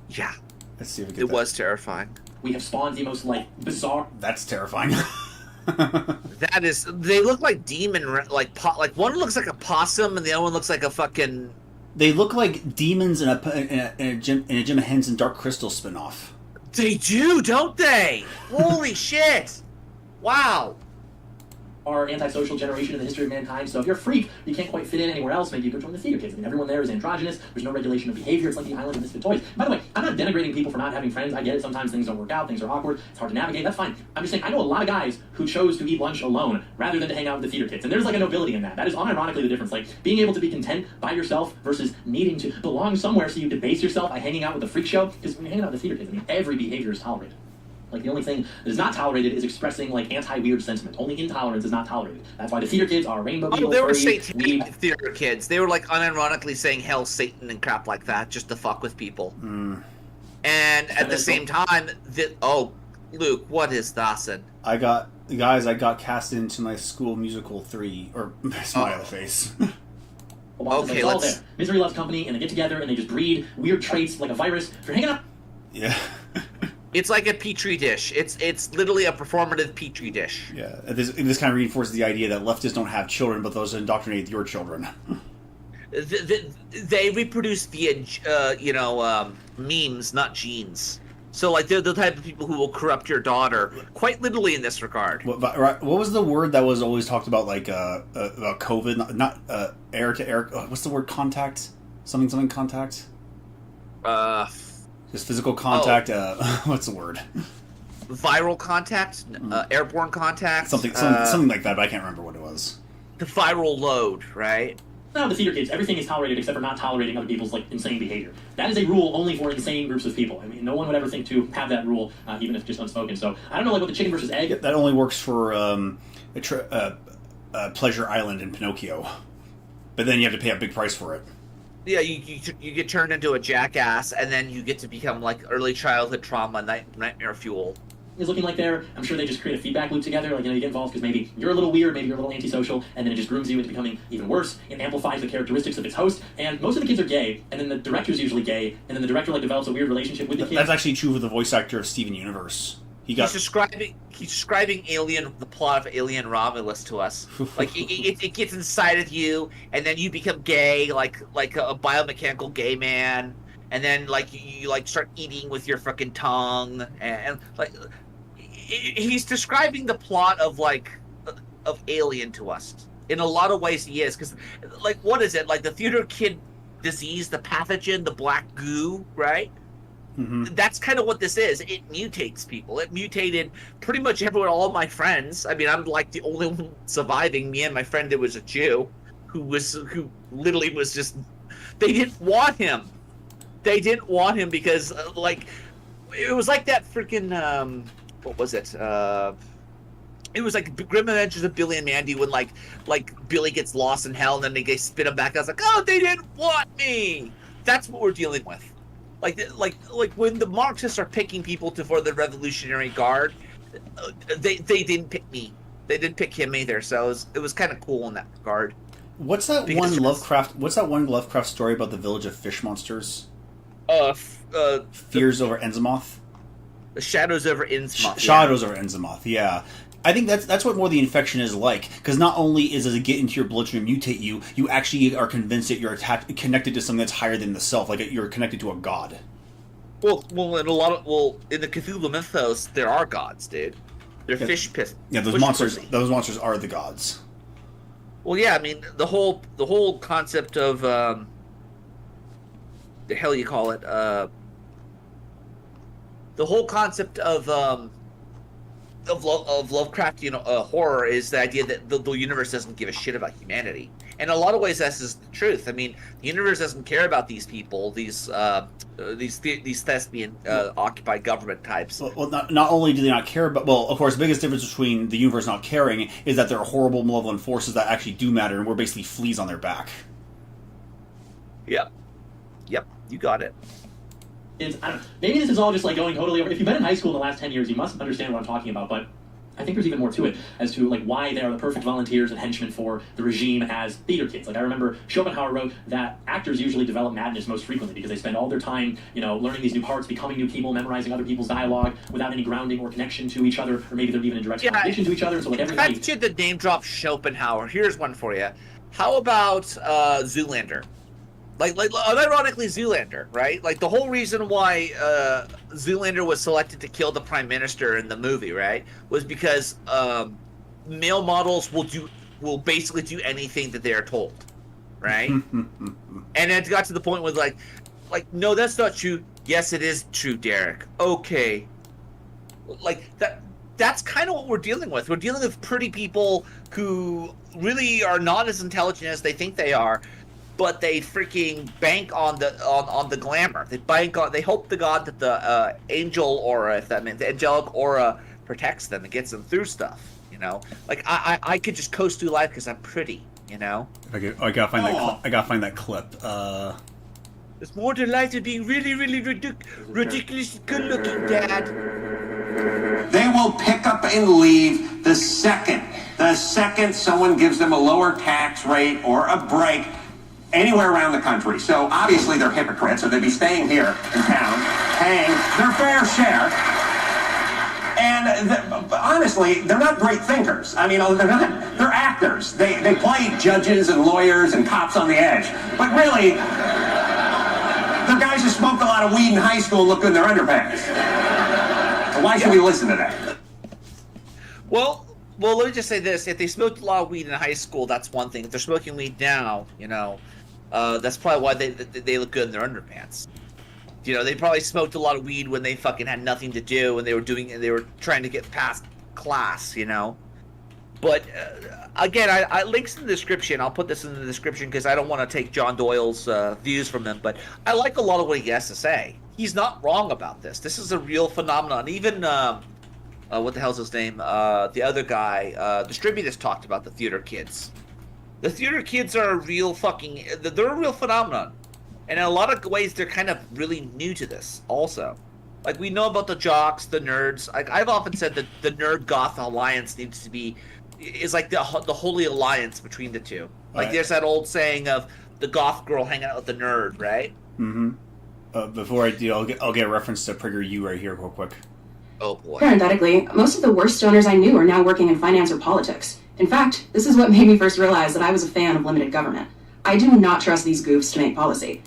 Speaker 2: Yeah.
Speaker 4: Let's see if we get
Speaker 2: it
Speaker 4: that.
Speaker 2: was terrifying.
Speaker 7: We have spawned the most bizarre.
Speaker 4: That's terrifying.
Speaker 2: That is. They look like demon. Like one looks like a possum, and the other one looks like a fucking.
Speaker 4: They look like demons in a Jim Henson Dark Crystal spinoff.
Speaker 2: They do, don't they? Holy shit! Wow.
Speaker 7: Our antisocial generation in the history of mankind. So if you're a freak, you can't quite fit in anywhere else. Maybe you go join the theater kids. I mean, everyone there is androgynous. There's no regulation of behavior. It's like the island of misfit toys. By the way, I'm not denigrating people for not having friends. I get it. Sometimes things don't work out. Things are awkward. It's hard to navigate. That's fine. I'm just saying, I know a lot of guys who chose to eat lunch alone rather than to hang out with the theater kids. And there's a nobility in that. That is unironically the difference. Being able to be content by yourself versus needing to belong somewhere so you debase yourself by hanging out with the freak show. Because when you're hanging out with the theater kids, I mean, every behavior is tolerated. The only thing that is not tolerated is expressing anti-weird sentiment. Only intolerance is not tolerated. That's why the theater kids are rainbow people.
Speaker 2: They were satanic theater kids. They were unironically saying hell, Satan, and crap like that just to fuck with people.
Speaker 4: Mm.
Speaker 2: And at the same time, Luke, what is Dawson?
Speaker 4: I got cast into my school musical 3 or smiley face.
Speaker 7: Okay, it's all there. Misery loves company, and they get together and they just breed weird traits like a virus. If you're hanging out.
Speaker 4: Yeah.
Speaker 2: It's like a petri dish. It's literally a performative petri dish.
Speaker 4: Yeah, this kind of reinforces the idea that leftists don't have children, but those indoctrinate your children.
Speaker 2: They reproduce via, memes, not genes. So, they're the type of people who will corrupt your daughter, quite literally in this regard.
Speaker 4: What was the word that was always talked about, about COVID? Not air to air. What's the word? Contact? Something contact? Just physical contact. What's the word?
Speaker 2: Viral contact, airborne contact,
Speaker 4: something like that. But I can't remember what it was.
Speaker 2: The viral load, right?
Speaker 7: No, the theater kids, everything is tolerated except for not tolerating other people's insane behavior. That is a rule only for insane groups of people. I mean, no one would ever think to have that rule, even if just unspoken. So I don't know what the chicken versus egg.
Speaker 4: Yeah, that only works for Pleasure Island in Pinocchio, but then you have to pay a big price for it.
Speaker 2: Yeah, you get turned into a jackass, and then you get to become early childhood trauma, nightmare fuel.
Speaker 7: Is looking like I'm sure they just create a feedback loop together. You get involved because maybe you're a little weird, maybe you're a little antisocial, and then it just grooms you into becoming even worse. It amplifies the characteristics of its host, and most of the kids are gay, and then the director's usually gay, and then the director develops a weird relationship with the kid.
Speaker 4: That's actually true with the voice actor of Steven Universe. He's describing the plot of Alien Romulus to us.
Speaker 2: It gets inside of you, and then you become gay, like a biomechanical gay man, and then you start eating with your fucking tongue, and he's describing the plot of Alien to us. In a lot of ways, he is, because what is it? The theater kid disease, the pathogen, the black goo, right?
Speaker 4: Mm-hmm.
Speaker 2: That's kind of what this is. It mutates people. It mutated pretty much everyone, all of my friends. I mean, I'm the only one surviving. Me and my friend who was a Jew, who literally was just. They didn't want him. They didn't want him because it was like that freaking what was it? It was like Grim Adventures of Billy and Mandy when like Billy gets lost in hell and then they spit him back. I was like, oh, they didn't want me. That's what we're dealing with. Like when the Marxists are picking people for the Revolutionary Guard, they didn't pick me. They didn't pick him either. So it was kind of cool in that regard.
Speaker 4: What's that one Lovecraft story about the village of fish monsters? Fears over Enzamoth.
Speaker 2: The Shadows over Innsmouth.
Speaker 4: Shadows over Enzamoth. Yeah. I think that's what more the infection is like, because not only does it get into your bloodstream and mutate you, you actually are convinced that you're connected to something that's higher than the self, like you're connected to a god.
Speaker 2: Well, in the Cthulhu mythos, there are gods, dude. They're fish piss.
Speaker 4: Yeah, those monsters are the gods.
Speaker 2: Well, yeah, I mean the whole concept of the hell you call it, the whole concept of Lovecraftian horror is the idea that the universe doesn't give a shit about humanity. And in a lot of ways, this is the truth. I mean, the universe doesn't care about these people, these thespian occupied government types.
Speaker 4: Well, not only do they not care, but of course, the biggest difference between the universe not caring is that there are horrible, malevolent forces that actually do matter, and we're basically fleas on their back.
Speaker 2: Yep, you got it.
Speaker 7: I don't know, maybe this is all just like going totally over. If you've been in high school in the last 10 years, you must understand what I'm talking about, but I think there's even more to it as to like why they are the perfect volunteers and henchmen for the regime as theater kids. Like I remember Schopenhauer wrote that actors usually develop madness most frequently because they spend all their time, learning these new parts, becoming new people, memorizing other people's dialogue without any grounding or connection to each other, or maybe they're even in direct contradiction to each other. So like every night.
Speaker 2: The name drop Schopenhauer. Here's one for you. How about Zoolander? Like unironically, Zoolander, right? Like the whole reason why Zoolander was selected to kill the prime minister in the movie, right, was because male models will basically do anything that they are told, right? And it got to the point where like, no, that's not true. Yes, it is true, Derek. Okay, like that. That's kind of what we're dealing with. We're dealing with pretty people who really are not as intelligent as they think they are. But they freaking bank on the glamour. They hope to God that the angel aura, if that means the angelic aura, protects them and gets them through stuff. Like I could just coast through life because I'm pretty. I
Speaker 4: gotta find that clip.
Speaker 2: It's more to life than being really, really ridiculously good looking, Dad.
Speaker 10: They will pick up and leave the second someone gives them a lower tax rate or a break. Anywhere around the country. So obviously they're hypocrites, or they'd be staying here in town, paying their fair share. And honestly, they're not great thinkers. I mean, they're actors. They play judges and lawyers and cops on the edge. But really, they're guys who smoked a lot of weed in high school and look good in their underpants. So why should we listen to that?
Speaker 2: Well, let me just say this. If they smoked a lot of weed in high school, that's one thing. If they're smoking weed now, that's probably why they look good in their underpants. They probably smoked a lot of weed when they fucking had nothing to do and they were trying to get past class, But again, I links in the description. I'll put this in the description because I don't want to take John Doyle's views from him. But I like a lot of what he has to say. He's not wrong about this. This is a real phenomenon. Even what the hell's his name? The other guy, Distributist, talked about the theater kids. The theater kids are a real they're a real phenomenon. And in a lot of ways, they're kind of really new to this also. Like, we know about the jocks, the nerds. Like, I've often said that the nerd-goth alliance is like the holy alliance between the two. Like, right. There's that old saying of the goth girl hanging out with the nerd, right?
Speaker 4: Mm-hmm. Before I do, I'll get a reference to PragerU right here real quick.
Speaker 2: Oh, boy.
Speaker 11: Parenthetically, most of the worst stoners I knew are now working in finance or politics. In fact, this is what made me first realize that I was a fan of limited government. I do not trust these goofs to make policy.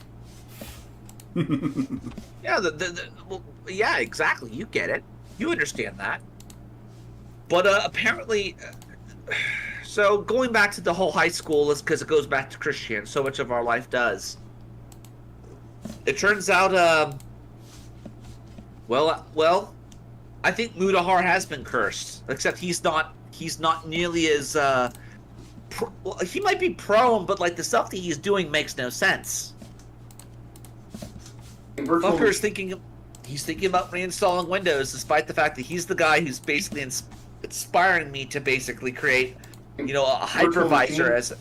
Speaker 2: Yeah, yeah, exactly. You get it. You understand that. But apparently, so going back to the whole high school is because it goes back to Christianity. So much of our life does. It turns out, well, I think Mudahar has been cursed. Except he's not nearly as he might be prone, but like the stuff that he's doing makes no sense. Fucker's thinking about reinstalling Windows, despite the fact that he's the guy who's basically inspiring me to basically create, a hypervisor as.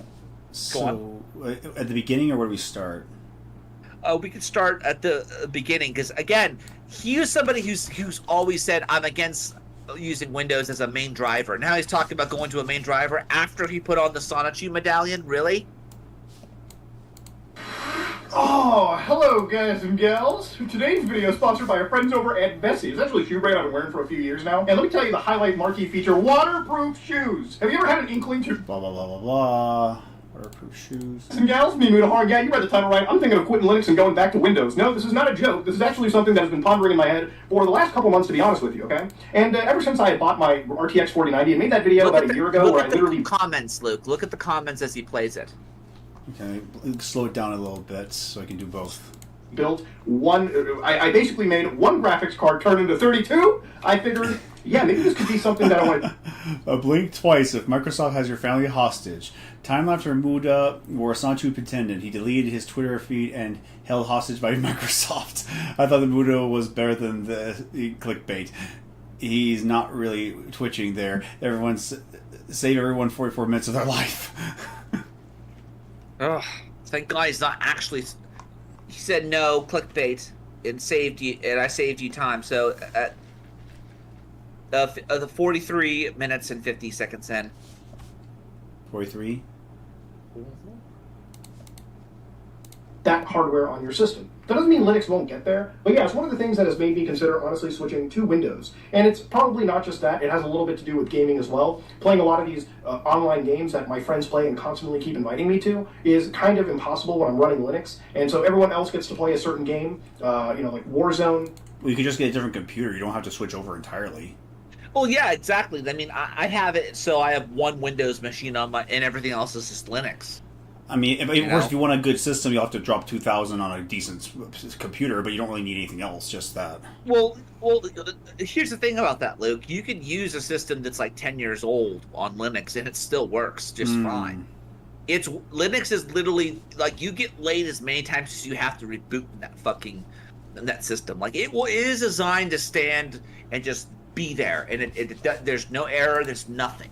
Speaker 4: So, at the beginning, or where do we start?
Speaker 2: We could start at the beginning, because again, he was somebody who's always said, I'm against using Windows as a main driver. Now he's talking about going to a main driver after he put on the Sonichu medallion. Really?
Speaker 12: Oh, hello guys and gals. Today's video is sponsored by our friends over at Vessi. It's actually a shoe brand I've been wearing for a few years now. And let me tell you the highlight marquee feature, waterproof shoes. Have you ever had an inkling to...
Speaker 4: Blah, blah, blah, blah, blah. Waterproof shoes.
Speaker 12: And gals, me Mudaharn, yeah, you read the title right. I'm thinking of quitting Linux and going back to Windows. No, this is not a joke. This is actually something that has been pondering in my head for the last couple months, to be honest with you, okay? And ever since I had bought my RTX 4090 and made that video about a year ago where I literally...
Speaker 2: comments, Luke. Look at the comments as he plays it.
Speaker 4: Okay, slow it down a little bit so I can do both.
Speaker 12: Built one... I basically made one graphics card turn into 32. I figured, yeah, maybe this could be something that I want...
Speaker 4: Blink twice if Microsoft has your family hostage. Time after Muda wore Sanchu pretended. He deleted his Twitter feed and held hostage by Microsoft. I thought the Muda was better than the clickbait. He's not really twitching there. Save everyone 44 minutes of their life.
Speaker 2: Ugh. Thank God he's not actually... He said no, clickbait, and I saved you time. So at the 43 minutes and 50 seconds in.
Speaker 4: 43?
Speaker 12: That hardware on your system. That doesn't mean Linux won't get there, but yeah, it's one of the things that has made me consider honestly switching to Windows. And it's probably not just that, it has a little bit to do with gaming as well. Playing a lot of these online games that my friends play and constantly keep inviting me to is kind of impossible when I'm running Linux. And so everyone else gets to play a certain game, like Warzone.
Speaker 4: Well, you could just get a different computer, you don't have to switch over entirely.
Speaker 2: Well, yeah, exactly. I mean, I have it, so I have one Windows machine on and everything else is just Linux.
Speaker 4: I mean, of course, if you want a good system, you'll have to drop $2,000 on a decent computer, but you don't really need anything else, just that.
Speaker 2: Well, here's the thing about that, Luke. You could use a system that's like 10 years old on Linux, and it still works just fine. Linux is literally, like, you get laid as many times as you have to reboot that system. Like, it is designed to stand and just be there, and there's no error, there's nothing.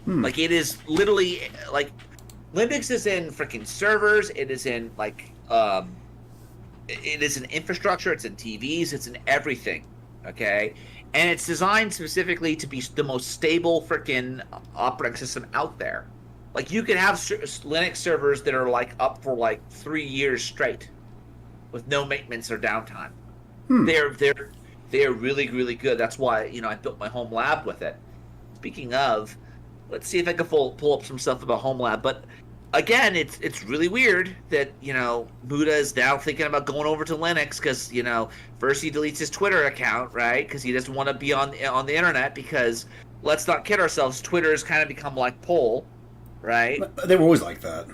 Speaker 2: Like, it is literally, like... Linux is in freaking servers. It is in it is in infrastructure. It's in TVs. It's in everything. Okay, and it's designed specifically to be the most stable freaking operating system out there. Like you can have Linux servers that are like up for like 3 years straight, with no maintenance or downtime. They're really really good. That's why I built my home lab with it. Speaking of. Let's see if I can pull up some stuff about Home Lab. But again, it's really weird that Muda is now thinking about going over to Linux because first he deletes his Twitter account, right? Because he doesn't want to be on the internet. Because let's not kid ourselves, Twitter has kind of become like Poll, right?
Speaker 4: They were always like that.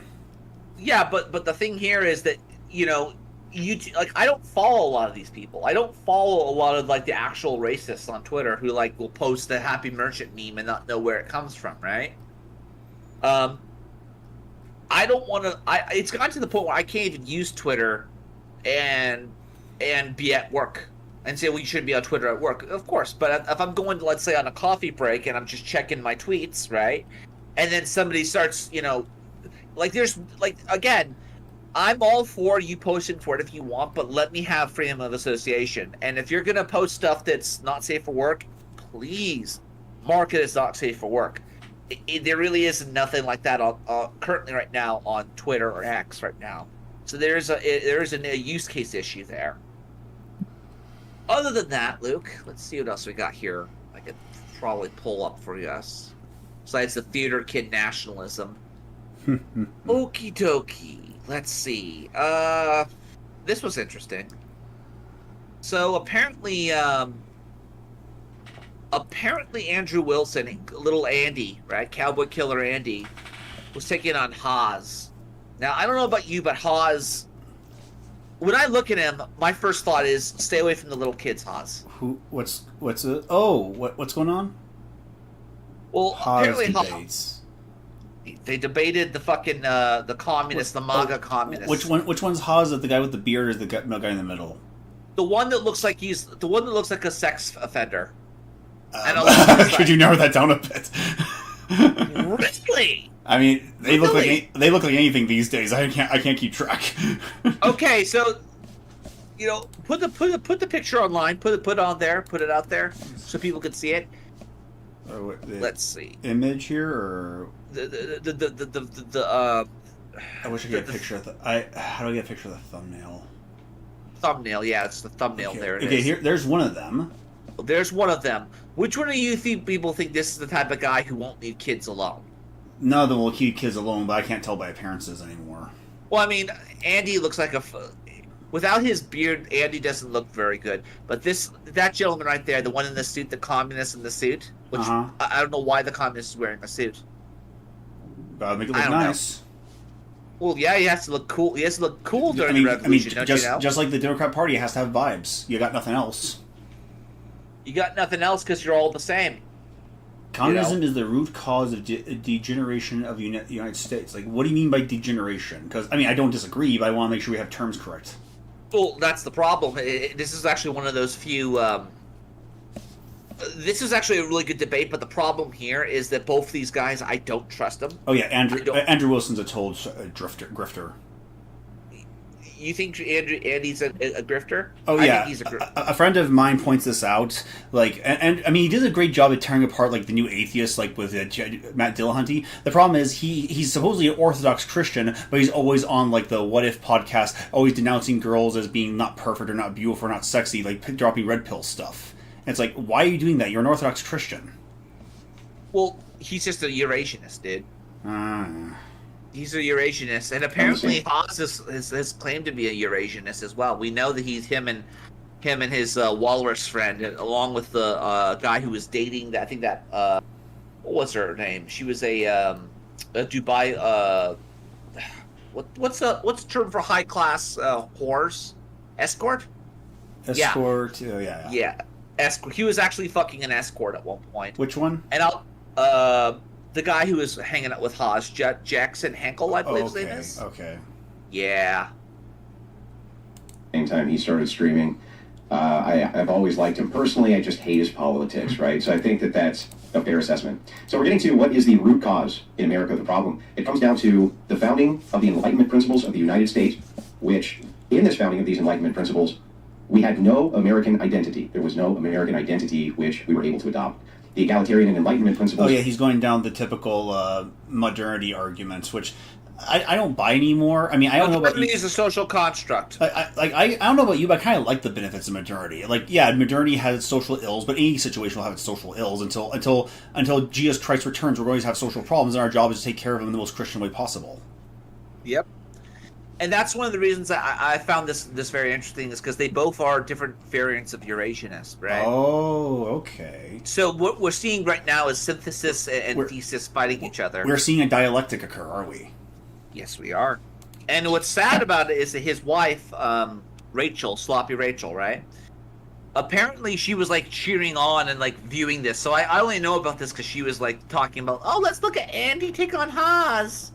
Speaker 2: Yeah, but the thing here is that I don't follow a lot of these people. I don't follow a lot of like the actual racists on Twitter who like will post the Happy Merchant meme and not know where it comes from, right? I don't want to. It's gotten to the point where I can't even use Twitter, and be at work and say, well, you shouldn't be on Twitter at work, of course. But if I'm going to, let's say, on a coffee break and I'm just checking my tweets, right, and then somebody starts, again. I'm all for you posting for it if you want, but let me have freedom of association. And if you're going to post stuff that's not safe for work, please mark it as not safe for work. There really is nothing like that currently right now on Twitter or X right now. So there is a use case issue there. Other than that, Luke, let's see what else we got here. I could probably pull up for us. Besides the theater kid nationalism. Okie dokie. Let's see. This was interesting. So apparently Andrew Wilson, little Andy, right? Cowboy Killer Andy, was taking on Haas. Now I don't know about you, but Haas. When I look at him, my first thought is stay away from the little kids, Haas.
Speaker 4: What's going on?
Speaker 2: Well,
Speaker 4: Haas
Speaker 2: apparently
Speaker 4: debates.
Speaker 2: They debated the fucking the communists, the MAGA communists.
Speaker 4: Which one's Haas? The guy with the beard, or is the guy in the middle?
Speaker 2: The one that looks like a sex offender.
Speaker 4: And Could you narrow that down a bit?
Speaker 2: Really?
Speaker 4: I mean, they look like anything these days. I can't keep track.
Speaker 2: Okay, so put the picture online. Put it out there so people can see it. Let's see.
Speaker 4: Image here or
Speaker 2: the
Speaker 4: I wish I could get a picture of how do I get a picture of the thumbnail?
Speaker 2: Thumbnail, yeah, it's the thumbnail.
Speaker 4: Okay.
Speaker 2: There it
Speaker 4: is.
Speaker 2: is.
Speaker 4: There's one of them.
Speaker 2: There's one of them. Which one of you people think this is the type of guy who won't leave kids alone?
Speaker 4: None of them will keep kids alone, but I can't tell by appearances anymore.
Speaker 2: Well, I mean, Andy looks like without his beard, Andy doesn't look very good. But that gentleman right there, the one in the suit, the communist in the suit, which I don't know why the communist is wearing a suit.
Speaker 4: Gotta make it look nice.
Speaker 2: Well, yeah, he has to look cool. He has to look cool during the revolution, don't you know?
Speaker 4: Just like the Democrat Party has to have vibes. You got nothing else.
Speaker 2: You got nothing else because you're all the same.
Speaker 4: Communism is the root cause of degeneration of the United States. Like, what do you mean by degeneration? Because, I mean, I don't disagree, but I want to make sure we have terms correct.
Speaker 2: Well, that's the problem. This is actually one of those few... this is actually a really good debate, but the problem here is that both these guys, I don't trust them.
Speaker 4: Oh, yeah, Andrew Wilson's a total grifter.
Speaker 2: You think Andy's a grifter?
Speaker 4: Oh,
Speaker 2: I
Speaker 4: yeah.
Speaker 2: think he's a grifter.
Speaker 4: A friend of mine points this out. Like, and I mean, he did a great job at tearing apart, like, the New Atheists, like, with Matt Dillahunty. The problem is he's supposedly an Orthodox Christian, but he's always on, like, the What If podcast, always denouncing girls as being not perfect or not beautiful or not sexy, like, dropping red pill stuff. And it's like, why are you doing that? You're an Orthodox Christian.
Speaker 2: Well, he's just a Eurasianist, dude. He's a Eurasianist, and apparently Haas has claimed to be a Eurasianist as well. We know that he's him and his walrus friend, along with the guy who was dating. I think that what was her name? She was a Dubai. What's the term for high class whores? Escort.
Speaker 4: Escort.
Speaker 2: Yeah.
Speaker 4: Yeah.
Speaker 2: Yeah. Escort. He was actually fucking an escort at one point.
Speaker 4: Which one?
Speaker 2: And the guy who was hanging out with Haas, Jackson Henkel, I believe his name is.
Speaker 4: Okay.
Speaker 2: Yeah.
Speaker 13: Same time he started streaming. I've always liked him personally. I just hate his politics, right? So I think that's a fair assessment. So we're getting to what is the root cause in America of the problem. It comes down to the founding of the Enlightenment principles of the United States, which in this founding of these Enlightenment principles, we had no American identity. There was no American identity which we were able to adopt. The egalitarian and Enlightenment principles...
Speaker 4: Oh, yeah, he's going down the typical modernity arguments, which I don't buy anymore. I mean, I don't know about you.
Speaker 2: Modernity is a social construct.
Speaker 4: I don't know about you, but I kind of like the benefits of modernity. Like, yeah, modernity has its social ills, but any situation will have its social ills until Jesus Christ returns. We're going to have social problems, and our job is to take care of them in the most Christian way possible.
Speaker 2: Yep. And that's one of the reasons I found this very interesting, is because they both are different variants of Eurasianist, right?
Speaker 4: Oh, okay.
Speaker 2: So what we're seeing right now is synthesis and thesis fighting each other.
Speaker 4: We're seeing a dialectic occur, are we?
Speaker 2: Yes, we are. And what's sad about it is that his wife, Rachel, Sloppy Rachel, right? Apparently she was, like, cheering on and, like, viewing this. So I only know about this because she was, like, talking about, oh, let's look at Andy take on Haas.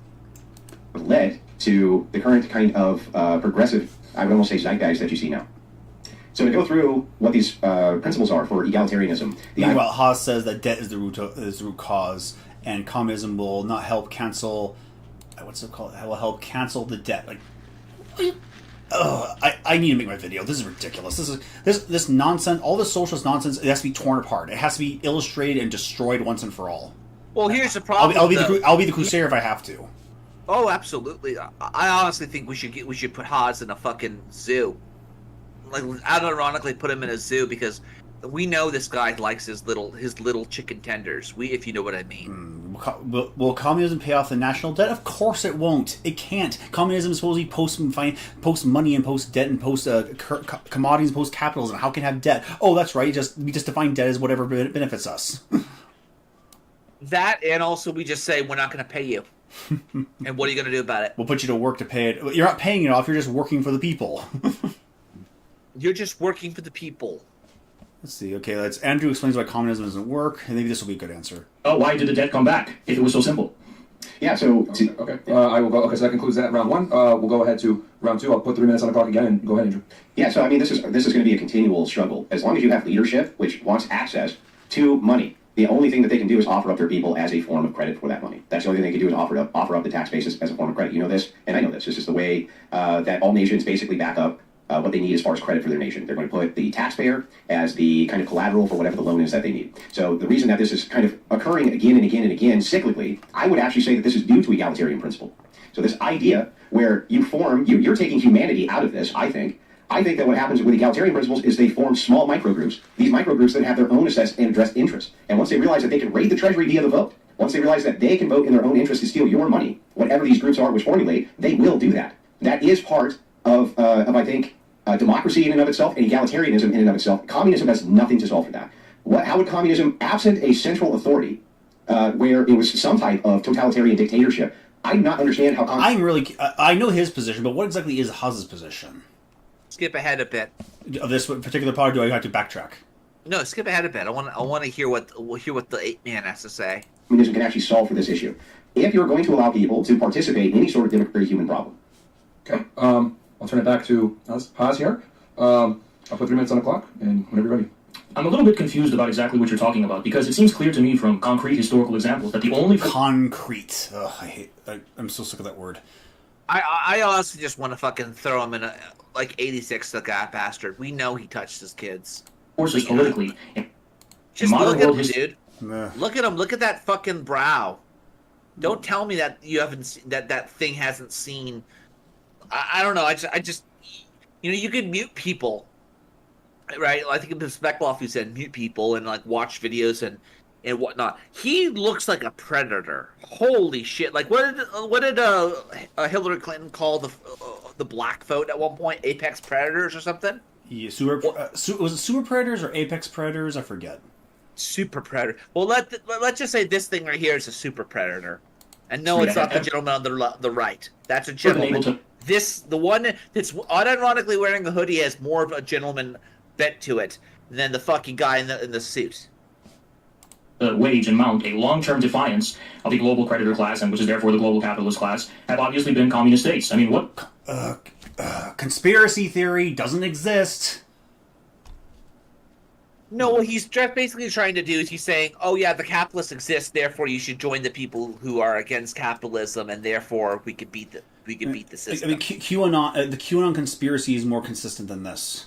Speaker 13: Led to the current kind of progressive, I would almost say zeitgeist that you see now. So to go through what these principles are for egalitarianism.
Speaker 4: Meanwhile, Haas says that debt is the root cause, and communism will not help cancel. What's it called? It will help cancel the debt. Like, I need to make my video. This is ridiculous. This nonsense. All this socialist nonsense. It has to be torn apart. It has to be illustrated and destroyed once and for all.
Speaker 2: Well, here's the problem.
Speaker 4: I'll be the crusader if I have to.
Speaker 2: Oh, absolutely. I honestly think we should put Haas in a fucking zoo. Like, unironically put him in a zoo, because we know this guy likes his little chicken tenders. If you know what I mean.
Speaker 4: Will communism pay off the national debt? Of course it won't. It can't. Communism is supposedly post money and post debt and post commodities and post capitalism. How can it have debt? Oh, that's right. We just define debt as whatever benefits us.
Speaker 2: That, and also we just say we're not going to pay you. And what are you going to do about it?
Speaker 4: We'll put you to work to pay it. You're not paying it off. You're just working for the people.
Speaker 2: You're just working for the people.
Speaker 4: Let's see. Okay, Andrew explains why communism doesn't work, and maybe this will be a good answer.
Speaker 14: Oh, why did the debt come back if it was so simple?
Speaker 13: Yeah, so...
Speaker 15: Okay, I will go. Okay, so that concludes that round one. We'll go ahead to round two. I'll put 3 minutes on the clock again, and go ahead, Andrew.
Speaker 13: Yeah, so I mean, this is going to be a continual struggle. As long as you have leadership which wants access to money, The only thing that they can do is offer up their people as a form of credit for that money. That's the only thing they can do is offer up the tax basis as a form of credit. You know this, and I know this. This is the way that all nations basically back up what they need as far as credit for their nation. They're going to put the taxpayer as the kind of collateral for whatever the loan is that they need. So the reason that this is kind of occurring again and again and again cyclically, I would actually say that this is due to egalitarian principle. So this idea where you're taking humanity out of this, I think that what happens with egalitarian principles is they form small microgroups. These microgroups then have their own assessed and addressed interests. And once they realize that they can raid the treasury via the vote, once they realize that they can vote in their own interest to steal your money, whatever these groups are which formulate, they will do that. That is part of I think, democracy in and of itself and egalitarianism in and of itself. Communism has nothing to solve for that. How would communism, absent a central authority, where it was some type of totalitarian dictatorship, I do not understand how
Speaker 4: I know his position, but what exactly is Haz's position?
Speaker 2: Skip ahead a bit.
Speaker 4: Of this particular part, do I have to backtrack?
Speaker 2: No, skip ahead a bit. I want to hear what the ape man has to say.
Speaker 13: Communism can actually solve for this issue. If you're going to allow people to participate in any sort of democratic human problem.
Speaker 15: Okay. I'll turn it back to Haz here. I'll put 3 minutes on the clock, and whenever you're ready.
Speaker 14: I'm a little bit confused about exactly what you're talking about, because it seems clear to me from concrete historical examples that the only...
Speaker 4: Concrete. Ugh, I'm so sick of that word.
Speaker 2: I honestly just want to fucking throw him in a... Like 86, the guy bastard. We know he touched his kids.
Speaker 14: Forces politically.
Speaker 2: Just look at him, dude. Look at him. Look at that fucking brow. Don't tell me that you haven't that thing hasn't seen. I don't know. I just you could mute people, right? I think it was Speckloff who said mute people and like watch videos and whatnot. He looks like a predator. Holy shit! Like what did Hillary Clinton call the black vote at one point? Apex predators or something?
Speaker 4: Yeah, was it super predators or apex predators? I forget.
Speaker 2: Super predator. Well, let's just say this thing right here is a super predator, and no, it's not the gentleman on the right. That's a gentleman. The one that's unironically wearing a hoodie has more of a gentleman bent to it than the fucking guy in the suit.
Speaker 14: Wage and mount a long-term defiance of the global creditor class, and which is therefore the global capitalist class, have obviously been communist states. I mean, what?
Speaker 4: Conspiracy theory doesn't exist.
Speaker 2: No, what he's basically trying to do is he's saying, oh yeah, the capitalists exist, therefore you should join the people who are against capitalism, and therefore we could beat the system.
Speaker 4: I mean, QAnon, the QAnon conspiracy is more consistent than this.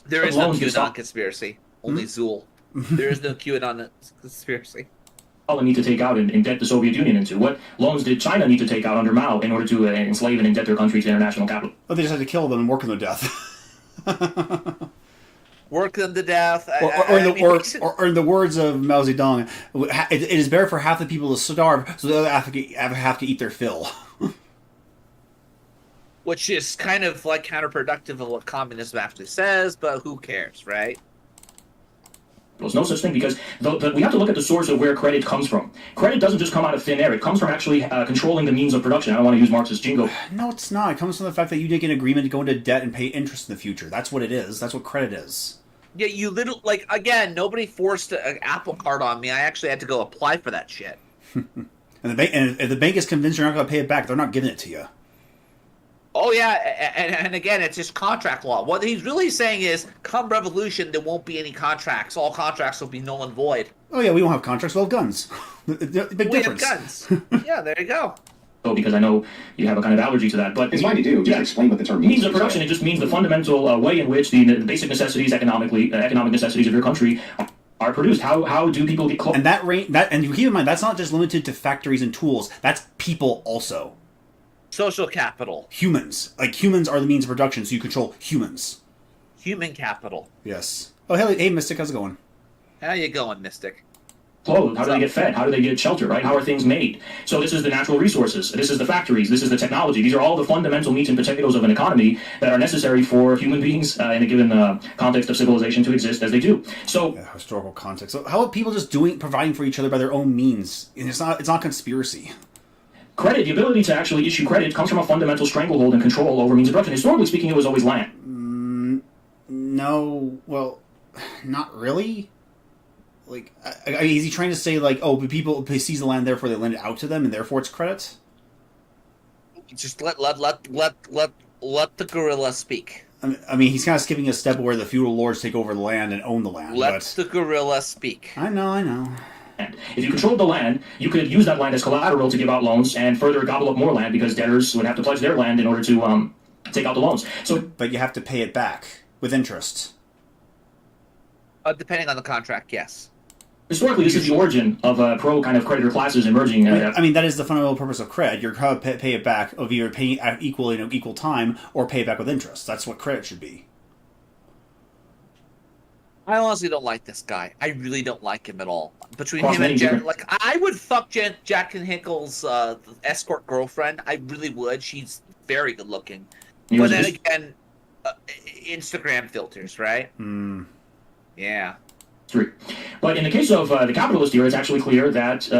Speaker 2: There is no QAnon conspiracy. Only Zool. There is no QAnon conspiracy.
Speaker 14: Need to take out and debt the Soviet Union into? What loans did China need to take out under Mao in order to enslave and indebt their country to international capital?
Speaker 4: Oh, they just had to kill them and work them to death.
Speaker 2: Work them to death.
Speaker 4: Or in the words of Mao Zedong, it is better for half the people to starve so the other have to eat their fill.
Speaker 2: Which is kind of like counterproductive of what communism actually says, but who cares, right?
Speaker 14: There's no such thing, because we have to look at the source of where credit comes from. Credit doesn't just come out of thin air. It comes from actually controlling the means of production. I don't want to use Marxist jingo.
Speaker 4: No, it's not. It comes from the fact that you make an agreement to go into debt and pay interest in the future. That's what it is. That's what credit is.
Speaker 2: Yeah, again, nobody forced an Apple Card on me. I actually had to go apply for that shit.
Speaker 4: And if the bank is convinced you're not going to pay it back, they're not giving it to you.
Speaker 2: Oh yeah, and again, it's just contract law. What he's really saying is, come revolution, there won't be any contracts. All contracts will be null and void.
Speaker 4: Oh yeah, we won't have contracts. We'll have guns. Big difference.
Speaker 2: We have guns. Yeah, there you go.
Speaker 14: Because I know you have a kind of allergy to that, but
Speaker 13: it's fine to do. Just explain what the term
Speaker 14: means. Means of production. It just means the fundamental way in which the basic necessities, economic necessities of your country are produced. How do people get close?
Speaker 4: And and you keep in mind that's not just limited to factories and tools. That's people also.
Speaker 2: Social capital.
Speaker 4: Humans. Like, humans are the means of production, so you control humans.
Speaker 2: Human capital.
Speaker 4: Yes. Oh, hey, Mystic, how's it going?
Speaker 2: How you going, Mystic?
Speaker 14: Clothed. How do they get fed? How do they get shelter, right? How are things made? So this is the natural resources. This is the factories. This is the technology. These are all the fundamental meats and potatoes of an economy that are necessary for human beings in a given context of civilization to exist as they do. So
Speaker 4: historical context. So how are people just providing for each other by their own means? And it's not conspiracy.
Speaker 14: Credit, the ability to actually issue credit, comes from a fundamental stranglehold and control over means of production. Historically speaking, it was always land.
Speaker 4: No, well, not really. Like, is he trying to say, like, oh, people seize the land, therefore they lend it out to them, and therefore it's credit?
Speaker 2: Just let the gorilla speak.
Speaker 4: I mean, he's kind of skipping a step where the feudal lords take over the land and own the land.
Speaker 2: Let the gorilla speak.
Speaker 4: I know.
Speaker 14: If you controlled the land, you could use that land as collateral to give out loans and further gobble up more land because debtors would have to pledge their land in order to take out the loans.
Speaker 4: But you have to pay it back with interest.
Speaker 2: Depending on the contract, yes.
Speaker 14: Historically, this is the origin of pro kind of creditor classes emerging.
Speaker 4: I mean, that is the fundamental purpose of credit. You're going to pay it back of either paying at equal time or pay it back with interest. That's what credit should be.
Speaker 2: I honestly don't like this guy. I really don't like him at all. Between him and Jack, like I would fuck Jack and Hinkle's escort girlfriend. I really would. She's very good looking. But then again, Instagram filters, right? Yeah.
Speaker 14: True. But in the case of the capitalist era, it's actually clear that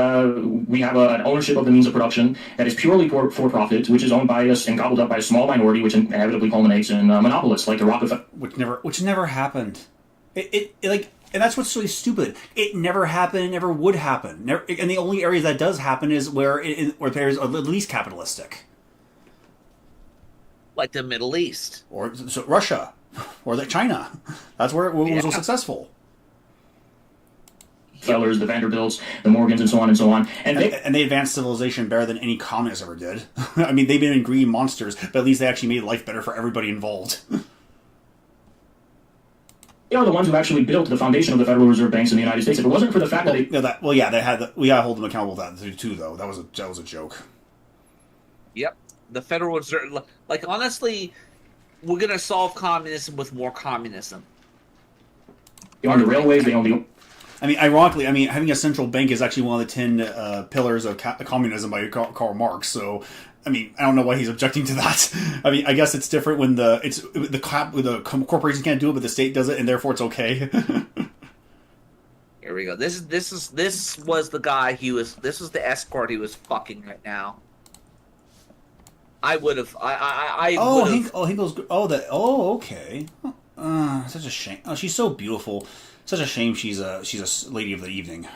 Speaker 14: we have an ownership of the means of production that is purely for profit, which is owned by us and gobbled up by a small minority, which inevitably culminates in monopolists like the Rockefeller.
Speaker 4: Which never happened. It and that's what's really stupid. It never happened. It never would happen. And the only areas that does happen is where areas are the least capitalistic,
Speaker 2: like the Middle East
Speaker 4: or Russia, or like China. That's where it was so successful.
Speaker 14: Fellers, the Vanderbilts, the Morgans, and so on and so on.
Speaker 4: And they advanced civilization better than any communist ever did. I mean, they've been green monsters, but at least they actually made life better for everybody involved.
Speaker 14: They are the ones who actually built the foundation of the Federal Reserve banks in the United States. If it wasn't for the fact that they...
Speaker 4: they had... we gotta hold them accountable for that, too, though. That was a joke.
Speaker 2: Yep. The Federal Reserve... Like, honestly, we're gonna solve communism with more communism.
Speaker 14: They own the railways, they own the...
Speaker 4: I mean, ironically, having a central bank is actually one of the 10 pillars of communism by Karl Marx. So, I mean, I don't know why he's objecting to that. I mean, I guess it's different when the corporation can't do it, but the state does it, and therefore it's okay.
Speaker 2: Here we go. This was the guy this was the escort he was fucking right now. I would have.
Speaker 4: Okay. Such a shame. Oh, she's so beautiful. Such a shame she's a lady of the evening.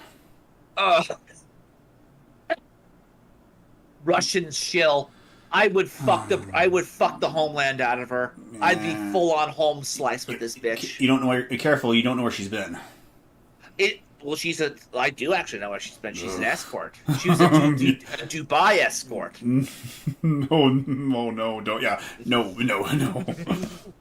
Speaker 2: Russian shill. I would fuck the homeland out of her. Yeah. I'd be full on home slice with this bitch.
Speaker 4: You don't know where. Be careful. You don't know where she's been.
Speaker 2: I do actually know where she's been. She's an escort. She was a Dubai escort.
Speaker 4: No, don't. Yeah, no.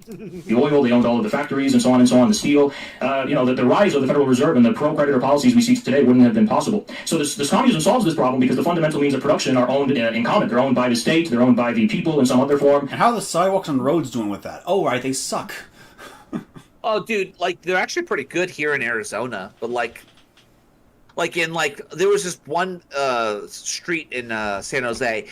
Speaker 14: The oil, they owned all of the factories and so on, the steel. The rise of the Federal Reserve and the pro-creditor policies we see today wouldn't have been possible. So this communism solves this problem because the fundamental means of production are owned in common. They're owned by the state, they're owned by the people in some other form.
Speaker 4: And how are the sidewalks and roads doing with that? Oh, right, they suck.
Speaker 2: Oh, dude, they're actually pretty good here in Arizona, but there was this one street in San Jose.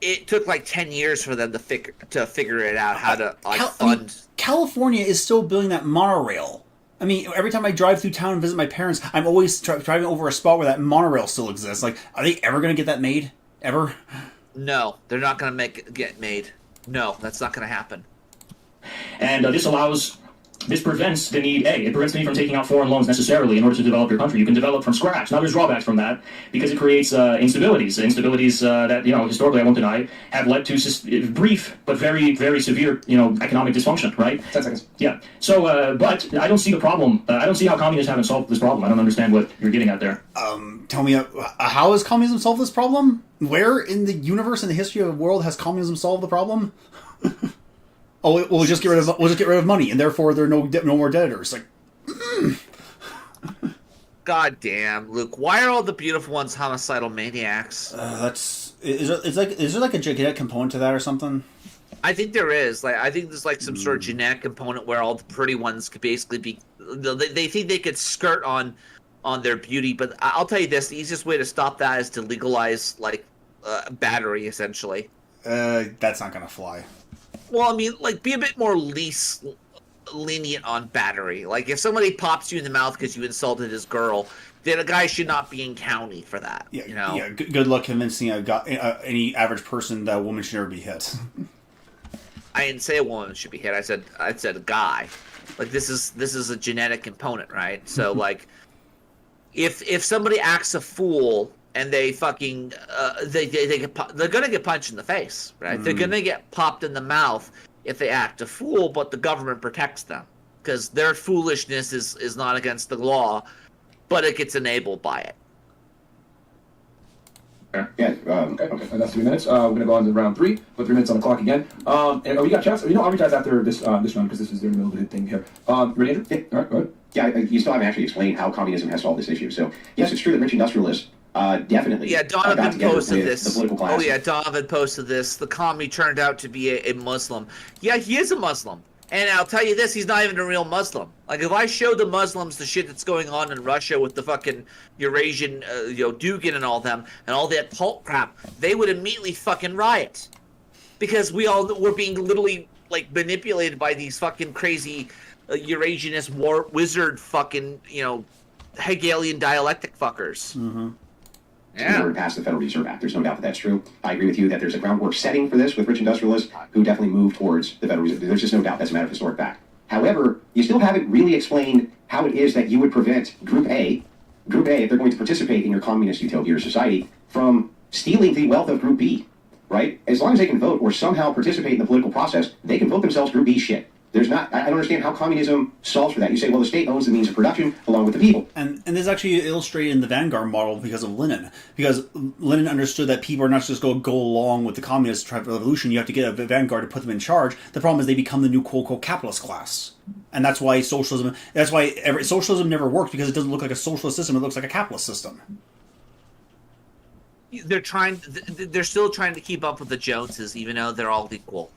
Speaker 2: It took 10 years for them to figure it out how to fund.
Speaker 4: California is still building that monorail. I mean, every time I drive through town and visit my parents, I'm always driving over a spot where that monorail still exists. Are they ever going to get that made? Ever?
Speaker 2: No, they're not going to get made. No, that's not going to happen.
Speaker 14: And this prevents the need, it prevents the need from taking out foreign loans necessarily in order to develop your country. You can develop from scratch. Now, there's drawbacks from that because it creates instabilities. Instabilities that, historically, I won't deny, have led to brief but very, very severe, economic dysfunction, right?
Speaker 15: 10 seconds.
Speaker 14: Yeah. So, but I don't see the problem. I don't see how communists haven't solved this problem. I don't understand what you're getting at there.
Speaker 4: Tell me, how has communism solved this problem? Where in the universe, in the history of the world, has communism solved the problem? Oh, we'll just get rid of money, and therefore there are no more debtors.
Speaker 2: God damn, Luke! Why are all the beautiful ones homicidal maniacs?
Speaker 4: Is there a genetic component to that or something?
Speaker 2: I think there is. I think there's some sort of genetic component where all the pretty ones could basically be. They think they could skirt on their beauty, but I'll tell you this: the easiest way to stop that is to legalize battery, essentially.
Speaker 4: That's not gonna fly.
Speaker 2: Well, I mean, be a bit more lenient on battery. If somebody pops you in the mouth because you insulted his girl, then a guy should not be in county for that. Yeah,
Speaker 4: Yeah. Good luck convincing any average person that a woman should never be hit.
Speaker 2: I didn't say a woman should be hit. I said a guy. This is a genetic component, right? So if somebody acts a fool. And they fucking they're gonna get punched in the face, right? They're gonna get popped in the mouth. if they act a fool, but the government protects them because their foolishness is not against the law, but it gets enabled by it.
Speaker 13: Yeah.
Speaker 15: Okay, and that's 3 minutes. We're gonna go on to round 3. Put 3 minutes on the clock again. And we got chats. I'll read chats after this round because this is the middle of the thing here. Ready, Andrew?
Speaker 13: Yeah.
Speaker 15: All right, go ahead.
Speaker 13: Yeah, you still haven't actually explained how communism has solved this issue. So, yes, it's true that rich industrialists definitely
Speaker 2: Yeah,
Speaker 13: got
Speaker 2: Donovan
Speaker 13: together
Speaker 2: posted
Speaker 13: with
Speaker 2: this.
Speaker 13: the political class.
Speaker 2: Oh yeah, Donovan posted this. The commie turned out to be a Muslim. Yeah, he is a Muslim. And I'll tell you this, he's not even a real Muslim. Like, if I showed the Muslims the shit that's going on in Russia with the fucking Eurasian, Dugin and all them, and all that cult crap, they would immediately fucking riot. Because we're being literally, like, manipulated by these fucking crazy Eurasianist wizard fucking, Hegelian dialectic fuckers.
Speaker 13: Mm-hmm. In order to pass the Federal Reserve Act. There's no doubt that that's true. I agree with you that there's a groundwork setting for this with rich industrialists who definitely moved towards the Federal Reserve. There's just no doubt that's a matter of historic fact. However, you still haven't really explained how it is that you would prevent Group A, if they're going to participate in your communist utopia or society, from stealing the wealth of Group B, right? As long as they can vote or somehow participate in the political process, they can vote themselves Group B shit. There's not. I don't understand how communism solves for that. You say, well, the state owns the means of production along with the people.
Speaker 4: And this is actually illustrated in the Vanguard model because of Lenin. Because Lenin understood that people are not just going to go along with the communist revolution. You have to get a vanguard to put them in charge. The problem is they become the new quote-unquote capitalist class. And that's why socialism never worked, because it doesn't look like a socialist system. It looks like a capitalist system.
Speaker 2: They're still trying to keep up with the Joneses, even though they're all equal.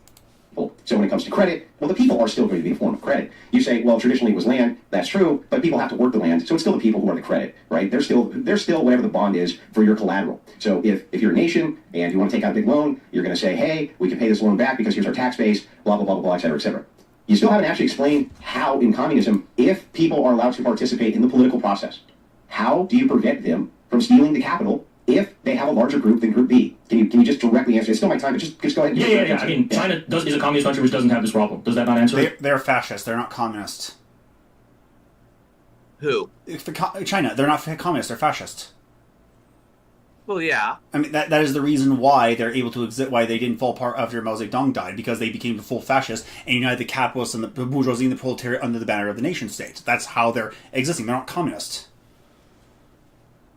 Speaker 13: So when it comes to credit, well, the people are still going to be a form of credit. You say, well, traditionally it was land. That's true, but people have to work the land, so it's still the people who are the credit, right? They're still whatever the bond is for your collateral. So if you're a nation and you want to take out a big loan, you're going to say, hey, we can pay this loan back because here's our tax base, blah, blah, blah, blah, blah, et cetera, et cetera. You still haven't actually explained how in communism, if people are allowed to participate in the political process, how do you prevent them from stealing the capital if they have a larger group than Group B? Can you just directly answer? It's still my time, but just go ahead.
Speaker 14: Yeah. I mean, China is a communist country which doesn't have this problem. Does that not answer it?
Speaker 4: They're fascists. They're not communists.
Speaker 2: Who?
Speaker 4: China. They're not communists. They're fascists.
Speaker 2: Well, yeah.
Speaker 4: I mean, that is the reason why they're able to exist, why they didn't fall apart after Mao Zedong died, because they became the full fascists and united the capitalists and the bourgeoisie and the proletariat under the banner of the nation state. That's how they're existing. They're not communists.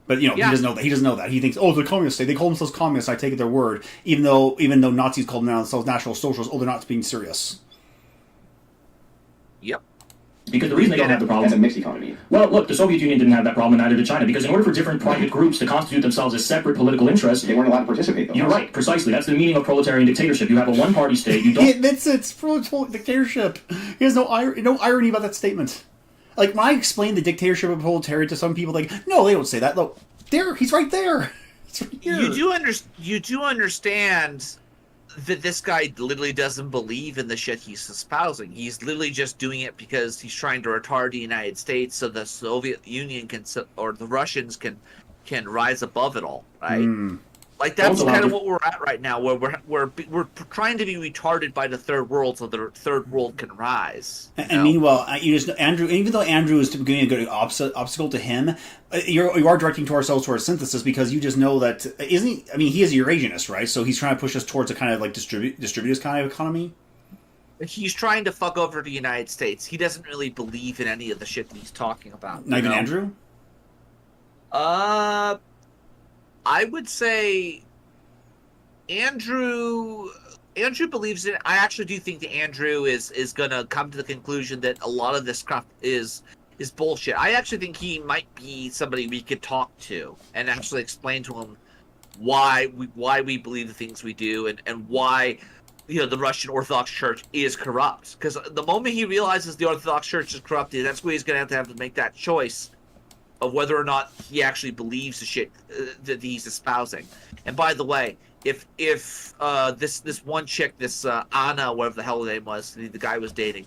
Speaker 4: But he doesn't know that. He doesn't know that. He thinks, oh, they're communist state. They call themselves communists. I take it their word, even though Nazis called themselves National Socialists. Oh, they're not being serious.
Speaker 2: Yep.
Speaker 14: Because the reason they don't have the problem...
Speaker 13: That's a mixed economy.
Speaker 14: Well, look, the Soviet Union didn't have that problem, and neither did China. Because in order for different private groups to constitute themselves as separate political interests...
Speaker 13: They weren't allowed to participate, though.
Speaker 14: You're right, precisely. That's the meaning of proletarian dictatorship. You have a one-party state, you don't...
Speaker 4: It's proletarian dictatorship. There's no irony about that statement. Like, when I explain the dictatorship of proletariat to some people, like, no, they don't say that. Look, he's right there. It's right here.
Speaker 2: You do understand that this guy literally doesn't believe in the shit he's espousing. He's literally just doing it because he's trying to retard the United States so the Soviet Union or the Russians can rise above it all, right? Like, that's kind of what we're at right now, where we're trying to be retarded by the third world so the third world can rise.
Speaker 4: And meanwhile, Andrew, even though Andrew is beginning a good obstacle to him, you are directing to ourselves towards synthesis, because you just know that isn't he? I mean, he is a Eurasianist, right? So he's trying to push us towards a kind of like distributist kind of economy.
Speaker 2: He's trying to fuck over the United States. He doesn't really believe in any of the shit that he's talking about.
Speaker 4: Not even Andrew?
Speaker 2: I would say Andrew believes in it. I actually do think that Andrew is going to come to the conclusion that a lot of this crap is bullshit. I actually think he might be somebody we could talk to and actually explain to him why we believe the things we do and why the Russian Orthodox Church is corrupt. Because the moment he realizes the Orthodox Church is corrupted, that's where he's going to have to make that choice of whether or not he actually believes the shit that he's espousing. And by the way, if this one chick, this Anna, whatever the hell her name was, the guy was dating,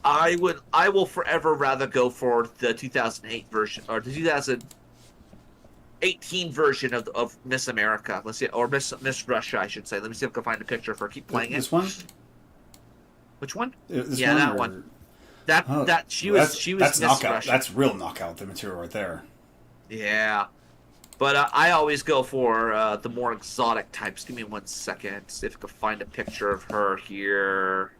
Speaker 2: I will forever rather go for the 2008 version or the 2018 version of Miss America. Let's see, or Miss Russia, I should say. Let me see if I can find a picture of her. Keep playing
Speaker 4: this one.
Speaker 2: Which one?
Speaker 4: That
Speaker 2: one. She was
Speaker 4: that's
Speaker 2: Miss
Speaker 4: knockout.
Speaker 2: Russia.
Speaker 4: That's real knockout. The material right there.
Speaker 2: Yeah, but I always go for the more exotic types. Give me 1 second. See if I can find a picture of her here.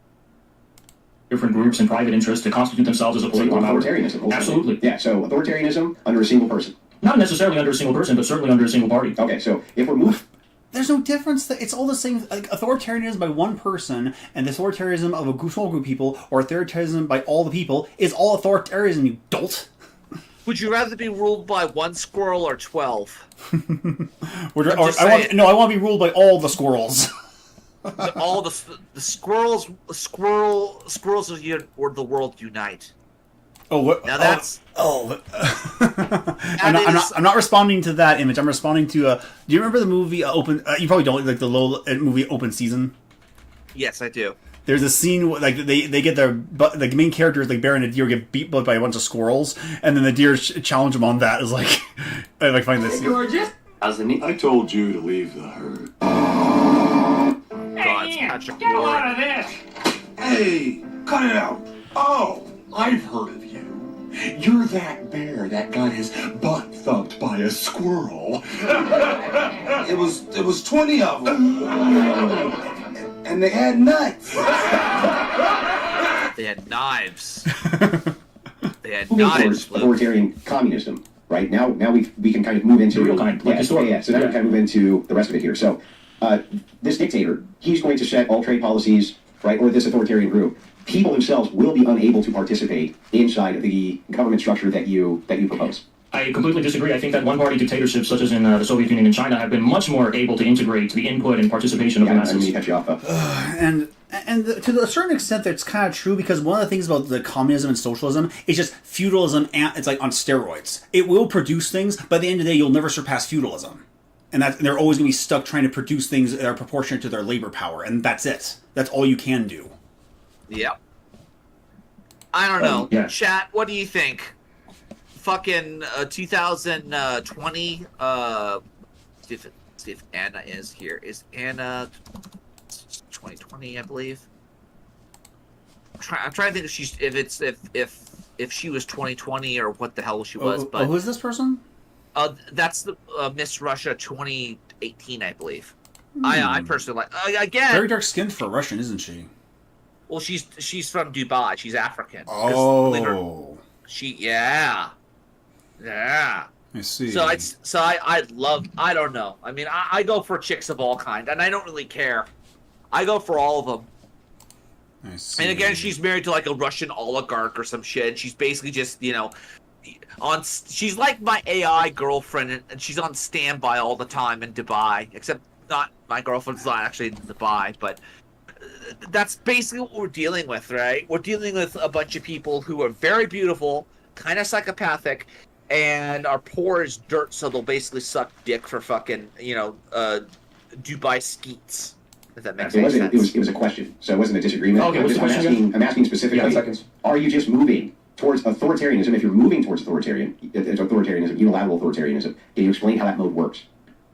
Speaker 14: different groups and private interests to constitute themselves as a political power.
Speaker 13: Authoritarianism. Ultimately.
Speaker 14: Absolutely.
Speaker 13: Yeah, so authoritarianism under a single person.
Speaker 14: Not necessarily under a single person, but certainly under a single party.
Speaker 13: Okay, so if we're moving...
Speaker 4: There's no difference. It's all the same. Like authoritarianism by one person and the authoritarianism of a small group of people, or authoritarianism by all the people, is all authoritarianism, you dolt.
Speaker 2: Would you rather be ruled by one squirrel or 12?
Speaker 4: I want to be ruled by all the squirrels.
Speaker 2: All the squirrels of the world unite.
Speaker 4: Oh, what?
Speaker 2: Now that's
Speaker 4: I'm not responding to that image. I'm responding to. Do you remember the movie Open? You probably don't, like the movie Open Season.
Speaker 2: Yes, I do.
Speaker 4: There's a scene like they get the main characters like Bear and a deer get beat by a bunch of squirrels, and then the deer challenge them on that. Is like I like find this.
Speaker 1: Gorgeous. I told you to leave the herd.
Speaker 2: God, it's Patrick
Speaker 1: Get a
Speaker 2: Ward.
Speaker 1: lot of this. Hey, cut it out. Oh, I've heard of you. You're that bear that got his butt thumped by a squirrel. It was 20 of them. And they had nuts.
Speaker 2: They had knives. They had
Speaker 13: Moving
Speaker 2: knives.
Speaker 13: towards authoritarian communism, right? Now we can kind of move into...
Speaker 14: The real kind, like
Speaker 13: So now we can kind of move into the rest of it here. So this dictator, he's going to set all trade policies, right? Or this authoritarian group. People themselves will be unable to participate inside of the government structure that you propose.
Speaker 14: I completely disagree. I think that one-party dictatorships, such as in the Soviet Union and China, have been much more able to integrate the input and participation of the masses.
Speaker 13: I mean, cut you off.
Speaker 4: And to a certain extent, that's kind of true, because one of the things about the communism and socialism is just feudalism. And it's like on steroids. It will produce things, but at the end of the day, you'll never surpass feudalism. And they're always going to be stuck trying to produce things that are proportionate to their labor power, and that's it. That's all you can do.
Speaker 2: Yep. I don't know.
Speaker 14: Yeah.
Speaker 2: Chat, what do you think? Fucking 2020. See if Anna is here. Is Anna 2020? I believe. I'm trying to think if she was 2020 or what the hell she was. But
Speaker 4: who is this person?
Speaker 2: That's the Miss Russia 2018, I believe. I personally like. Again,
Speaker 4: very dark skinned for a Russian, isn't she?
Speaker 2: Well, she's from Dubai. She's African.
Speaker 4: Oh.
Speaker 2: Yeah.
Speaker 4: I see.
Speaker 2: So I love. I don't know. I mean, I go for chicks of all kind, and I don't really care. I go for all of them.
Speaker 4: I see.
Speaker 2: And again, she's married to like a Russian oligarch or some shit. She's basically just she's like my AI girlfriend, and she's on standby all the time in Dubai. Except not my girlfriend's not actually in Dubai, but that's basically what we're dealing with, right? We're dealing with a bunch of people who are very beautiful, kind of psychopathic, and are poor as dirt, so they'll basically suck dick for fucking, Dubai skeets. If that makes any sense.
Speaker 13: It was a question, so it wasn't a disagreement.
Speaker 14: Okay, what's the question?
Speaker 13: I'm asking specifically,
Speaker 15: seconds.
Speaker 13: Are you just moving towards authoritarianism? If you're moving towards authoritarianism, unilateral authoritarianism, can you explain how that mode works?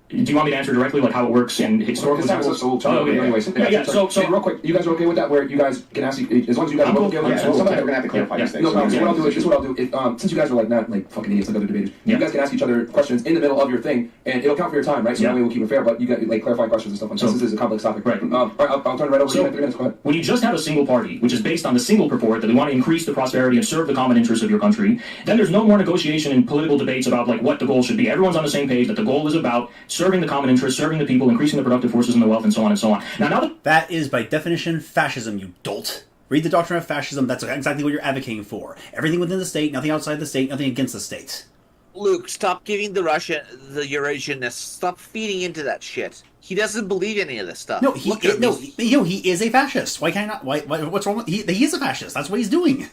Speaker 14: Do you want me to answer directly, like how it works in historical examples?
Speaker 15: Anyways, so real quick, you guys are okay with that? Where you guys can ask, as long as you guys work together.
Speaker 13: Sometimes we're gonna have to clarify these things.
Speaker 15: No problem. So what I'll do is, this is what I'll do. If, since you guys are not like fucking idiots like other debaters, you guys can ask each other questions in the middle of your thing, and it'll count for your time, right? So that way we'll keep it fair. But you got like clarifying questions and stuff like that. This is a complex topic, right? All right, I'll turn it right over to you in 3 minutes. Go ahead.
Speaker 14: When you just have a single party, which is based on the single purport that they want to increase the prosperity and serve the common interests of your country, then there's no more negotiation and political debates about like what the goal should be. Everyone's on the same page that the goal is about serving the common interests, serving the people, increasing the productive forces and the wealth, and so on and so on. Now
Speaker 4: that is by definition fascism, you dolt. Read the doctrine of fascism. That's exactly what you're advocating for. Everything within the state, nothing outside the state, nothing against the state.
Speaker 2: Luke, stop giving the Eurasianists. Stop feeding into that shit. He doesn't believe any of this stuff.
Speaker 4: No, he is a fascist. Why can't I not? Why what's wrong with he is a fascist? That's what he's doing.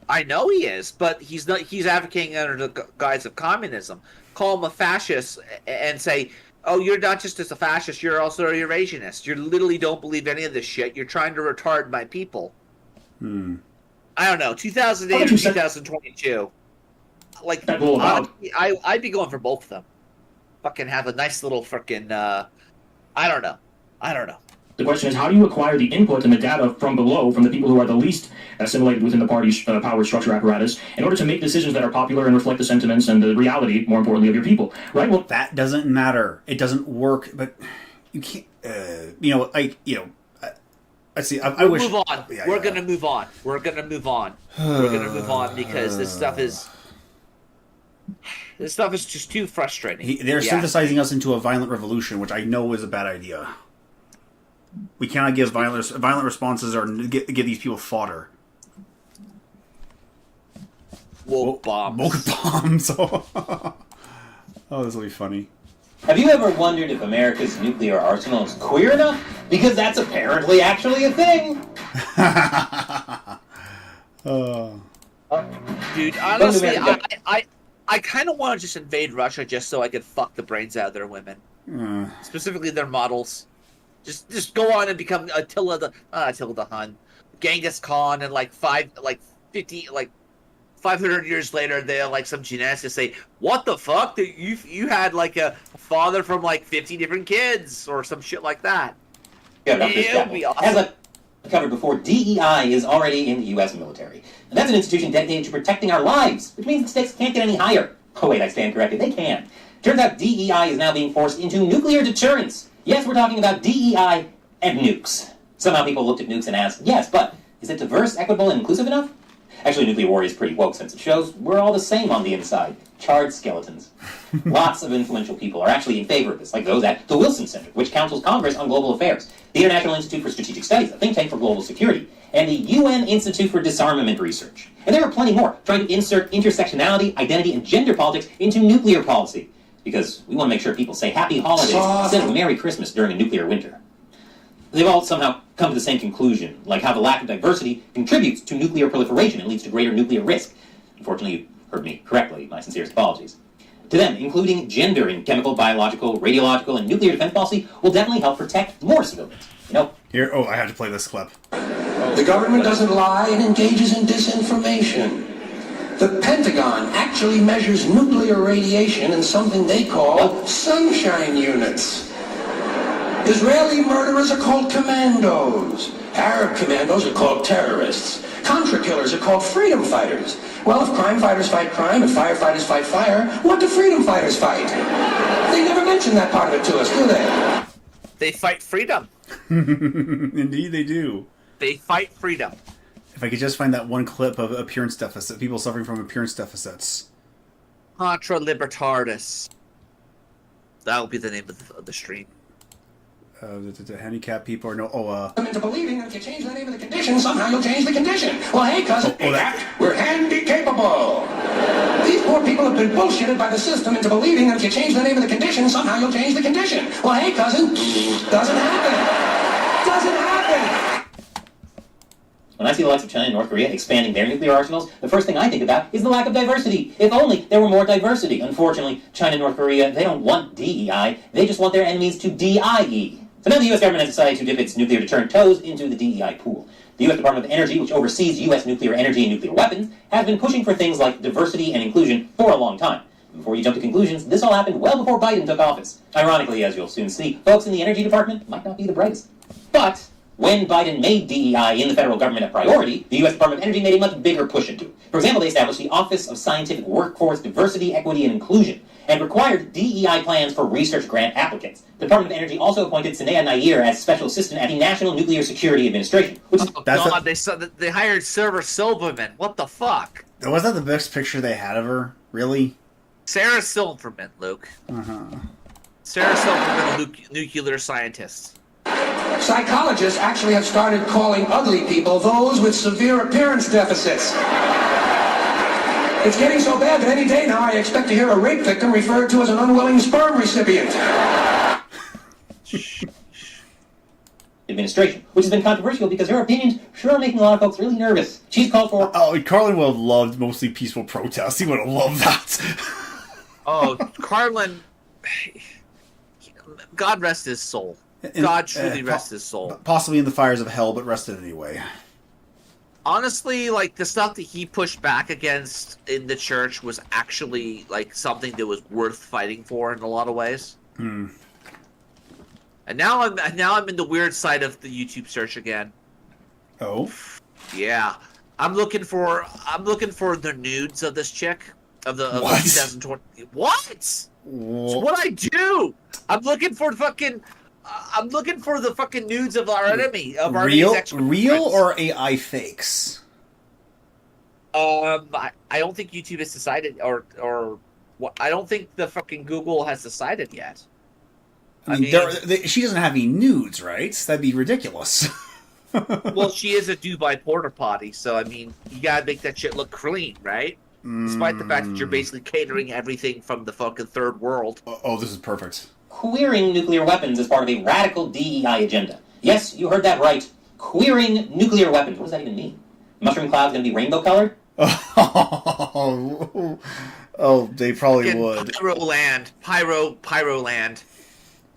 Speaker 2: I know he is, but he's not. He's advocating under the guise of communism. Call him a fascist and say, "Oh, you're not just a fascist. You're also a Eurasianist. You literally don't believe any of this shit. You're trying to retard my people." I don't know. 2008 or 2022. Like, I'd be going for both of them. Fucking have a nice little freaking. I don't know.
Speaker 14: the question is, how do you acquire the input and the data from below, from the people who are the least assimilated within the party's power structure apparatus, in order to make decisions that are popular and reflect the sentiments and the reality, more importantly, of your people? Right? Well,
Speaker 4: that doesn't matter. It doesn't work. But you can't. I see. I
Speaker 2: We'll
Speaker 4: wish.
Speaker 2: move on.
Speaker 4: Yeah,
Speaker 2: We're
Speaker 4: yeah.
Speaker 2: gonna move on. We're gonna move on. We're gonna move on because this stuff is just too frustrating.
Speaker 4: They're
Speaker 2: Yeah.
Speaker 4: synthesizing us into a violent revolution, which I know is a bad idea. We cannot give violent responses or give these people fodder.
Speaker 2: Woke bombs.
Speaker 4: Woke bombs. Oh, this will be funny.
Speaker 16: Have you ever wondered if America's nuclear arsenal is queer enough? Because that's apparently actually a thing.
Speaker 2: Dude, honestly, I kind of want to just invade Russia just so I could fuck the brains out of their women, specifically their models. Just go on and become Attila the Hun, Genghis Khan, and 500 years later, they're like some geneticists say, "What the fuck? You had like a father from like 50 different kids or some shit like that."
Speaker 16: Yeah,
Speaker 2: it would be awesome.
Speaker 16: As I covered before, DEI is already in the U.S. military. And that's an institution dedicated to protecting our lives, which means the stakes can't get any higher. Oh wait, I stand corrected. They can. Turns out DEI is now being forced into nuclear deterrence. Yes, we're talking about DEI and nukes. Somehow people looked at nukes and asked, yes, but is it diverse, equitable, and inclusive enough? Actually, nuclear war is pretty woke since it shows we're all the same on the inside. Charred skeletons. Lots of influential people are actually in favor of this, like those at the Wilson Center, which counsels Congress on global affairs, the International Institute for Strategic Studies, a think tank for global security, and the UN Institute for Disarmament Research. And there are plenty more, trying to insert intersectionality, identity, and gender politics into nuclear policy. Because we want to make sure people say happy holidays instead of Merry Christmas during a nuclear winter. They've all somehow come to the same conclusion, like how the lack of diversity contributes to nuclear proliferation and leads to greater nuclear risk. Unfortunately, you heard me correctly. My sincerest apologies. To them, including gender in chemical, biological, radiological, and nuclear defense policy will definitely help protect more civilians. You know?
Speaker 4: Here, I have to play this clip.
Speaker 17: The government doesn't lie and engages in disinformation. The Pentagon actually measures nuclear radiation in something they call sunshine units. Israeli murderers are called commandos. Arab commandos are called terrorists. Contra killers are called freedom fighters. Well, if crime fighters fight crime and firefighters fight fire, what do freedom fighters fight? They never mention that part of it to us, do they?
Speaker 2: They fight freedom.
Speaker 4: Indeed, they do.
Speaker 2: They fight freedom.
Speaker 4: If I could just find that one clip of appearance deficit, people suffering from appearance deficits.
Speaker 2: Contra Libertatis. That'll be the name of the stream.
Speaker 4: The handicapped people are
Speaker 17: Into believing that if you change the name of the condition, somehow you'll change the condition. Well, hey, cousin, we're handy-capable. These poor people have been bullshitted by the system into believing that if you change the name of the condition, somehow you'll change the condition. Well, hey, cousin, doesn't happen. Doesn't happen.
Speaker 16: When I see the likes of China and North Korea expanding their nuclear arsenals, the first thing I think about is the lack of diversity. If only there were more diversity. Unfortunately, China and North Korea, they don't want DEI. They just want their enemies to DIE. So now the U.S. government has decided to dip its nuclear deterrent toes into the DEI pool. The U.S. Department of Energy, which oversees U.S. nuclear energy and nuclear weapons, has been pushing for things like diversity and inclusion for a long time. Before you jump to conclusions, this all happened well before Biden took office. Ironically, as you'll soon see, folks in the Energy Department might not be the brightest. But when Biden made DEI in the federal government a priority, the U.S. Department of Energy made a much bigger push into it. For example, they established the Office of Scientific Workforce Diversity, Equity, and Inclusion, and required DEI plans for research grant applicants. The Department of Energy also appointed Sanea Nair as Special Assistant at the National Nuclear Security Administration. Which
Speaker 2: they hired Sarah Silverman. What the fuck?
Speaker 4: Was that the best picture they had of her? Really?
Speaker 2: Sarah Silverman, Luke. Sarah Silverman, nuclear scientist.
Speaker 17: Psychologists actually have started calling ugly people those with severe appearance deficits. It's getting so bad that any day now I expect to hear a rape victim referred to as an unwilling sperm recipient.
Speaker 16: Administration, which has been controversial because her opinions sure are making a lot of folks really nervous. She's called for...
Speaker 4: Oh, Carlin would have loved mostly peaceful protests. He would have loved that.
Speaker 2: Oh, Carlin... God rest his soul. God truly rest his soul.
Speaker 4: Possibly in the fires of hell, but rested anyway.
Speaker 2: Honestly, like, the stuff that he pushed back against in the church was actually, like, something that was worth fighting for in a lot of ways. And now I'm in the weird side of the YouTube search again.
Speaker 4: Oh?
Speaker 2: Yeah. I'm looking for the nudes of this chick of the 2020. What? It's what I do. I'm looking for fucking I'm looking for the fucking nudes of our enemy, of our
Speaker 4: real
Speaker 2: enemy's
Speaker 4: real
Speaker 2: ex-girlfriends.
Speaker 4: or AI fakes?
Speaker 2: I don't think YouTube has decided, or what? I don't think the fucking Google has decided yet.
Speaker 4: I mean, she doesn't have any nudes, right? That'd be ridiculous.
Speaker 2: Well, she is a Dubai porta potty, so I mean, you gotta make that shit look clean, right? Despite the fact that you're basically catering everything from the fucking third world.
Speaker 4: Oh, this is perfect.
Speaker 16: Queering nuclear weapons is part of a radical DEI agenda. Yes, you heard that right. Queering nuclear weapons. What does that even mean? Mushroom cloud's gonna be rainbow colored?
Speaker 4: Oh, they probably would.
Speaker 2: Pyro land.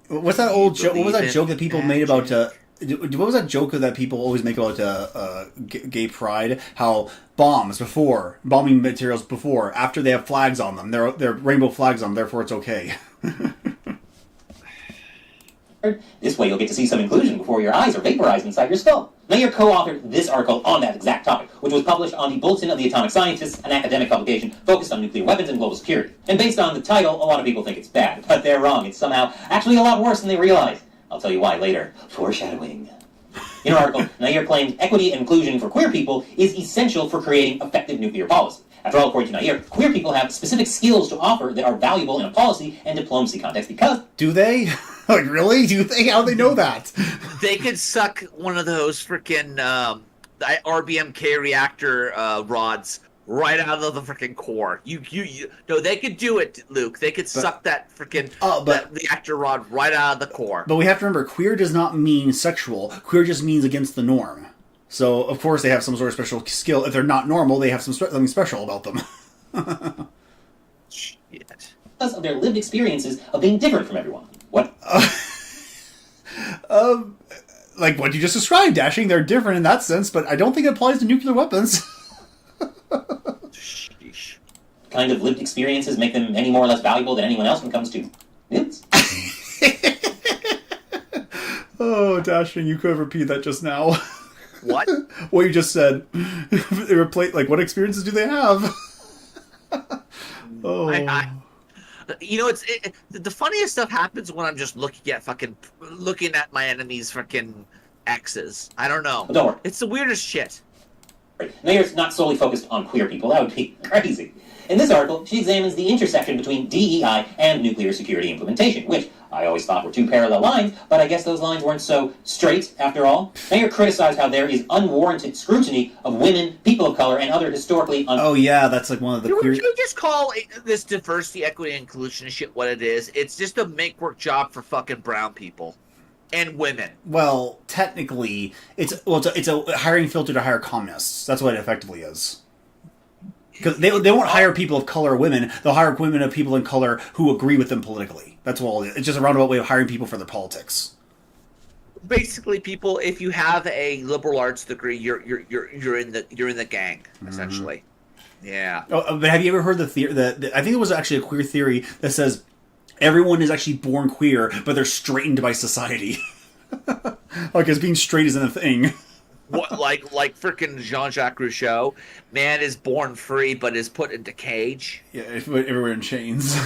Speaker 4: What's that old joke? What was that joke that people made about? What was that joke that people always make about gay pride? How bombing materials before, after they have flags on them, they're rainbow flags on them, therefore it's okay.
Speaker 16: This way you'll get to see some inclusion before your eyes are vaporized inside your skull. Mayer co-authored this article on that exact topic, which was published on the Bulletin of the Atomic Scientists, an academic publication focused on nuclear weapons and global security. And based on the title, a lot of people think it's bad, but they're wrong. It's somehow actually a lot worse than they realize. I'll tell you why later. Foreshadowing. In her article, Nair claims equity and inclusion for queer people is essential for creating effective nuclear policy. After all, according to Nair, queer people have specific skills to offer that are valuable in a policy and diplomacy context because...
Speaker 4: Do they? Like, really? Do they? How do they know that?
Speaker 2: They could suck one of those freaking RBMK reactor rods right out of the freaking core. No, they could do it, Luke. They could suck that freaking that reactor rod right out of the core.
Speaker 4: But we have to remember, queer does not mean sexual. Queer just means against the norm. So, of course, they have some sort of special skill. If they're not normal, they have something special about them.
Speaker 2: Shit.
Speaker 16: Because of their lived experiences of being different from everyone. What?
Speaker 4: Like what you just described, Dashing. They're different in that sense, but I don't think it applies to nuclear weapons.
Speaker 2: Sheesh.
Speaker 16: Kind of lived experiences make them any more or less valuable than anyone else when it comes to nudes?
Speaker 4: Oh, Dashing, you could have repeated that just now.
Speaker 2: What?
Speaker 4: What you just said. Like, what experiences do they have? Oh.
Speaker 2: You know, the funniest stuff happens when I'm just looking at my enemy's fucking exes. I don't know.
Speaker 16: Don't worry.
Speaker 2: It's the weirdest shit.
Speaker 16: Nair's not solely focused on queer people. That would be crazy. In this article, she examines the intersection between DEI and nuclear security implementation, which I always thought were two parallel lines, but I guess those lines weren't so straight, after all. Nair criticized how there is unwarranted scrutiny of women, people of color, and other historically...
Speaker 4: Oh, yeah, that's like one of the queer...
Speaker 2: Would you just call this diversity, equity, and inclusion shit what it is? It's just a make-work job for fucking brown people. And women.
Speaker 4: Well, technically, it's a hiring filter to hire communists. That's what it effectively is. Because they won't hire people of color or women. They'll hire women of people in color who agree with them politically. That's all. It's just a roundabout way of hiring people for their politics.
Speaker 2: Basically, people, if you have a liberal arts degree, you're in the gang, essentially. Yeah.
Speaker 4: Oh, but have you ever heard the theory? I think it was actually a queer theory that says everyone is actually born queer, but they're straightened by society. Like, as being straight isn't a thing.
Speaker 2: What, like freaking Jean-Jacques Rousseau, man is born free but is put into cage.
Speaker 4: Yeah, everywhere in chains.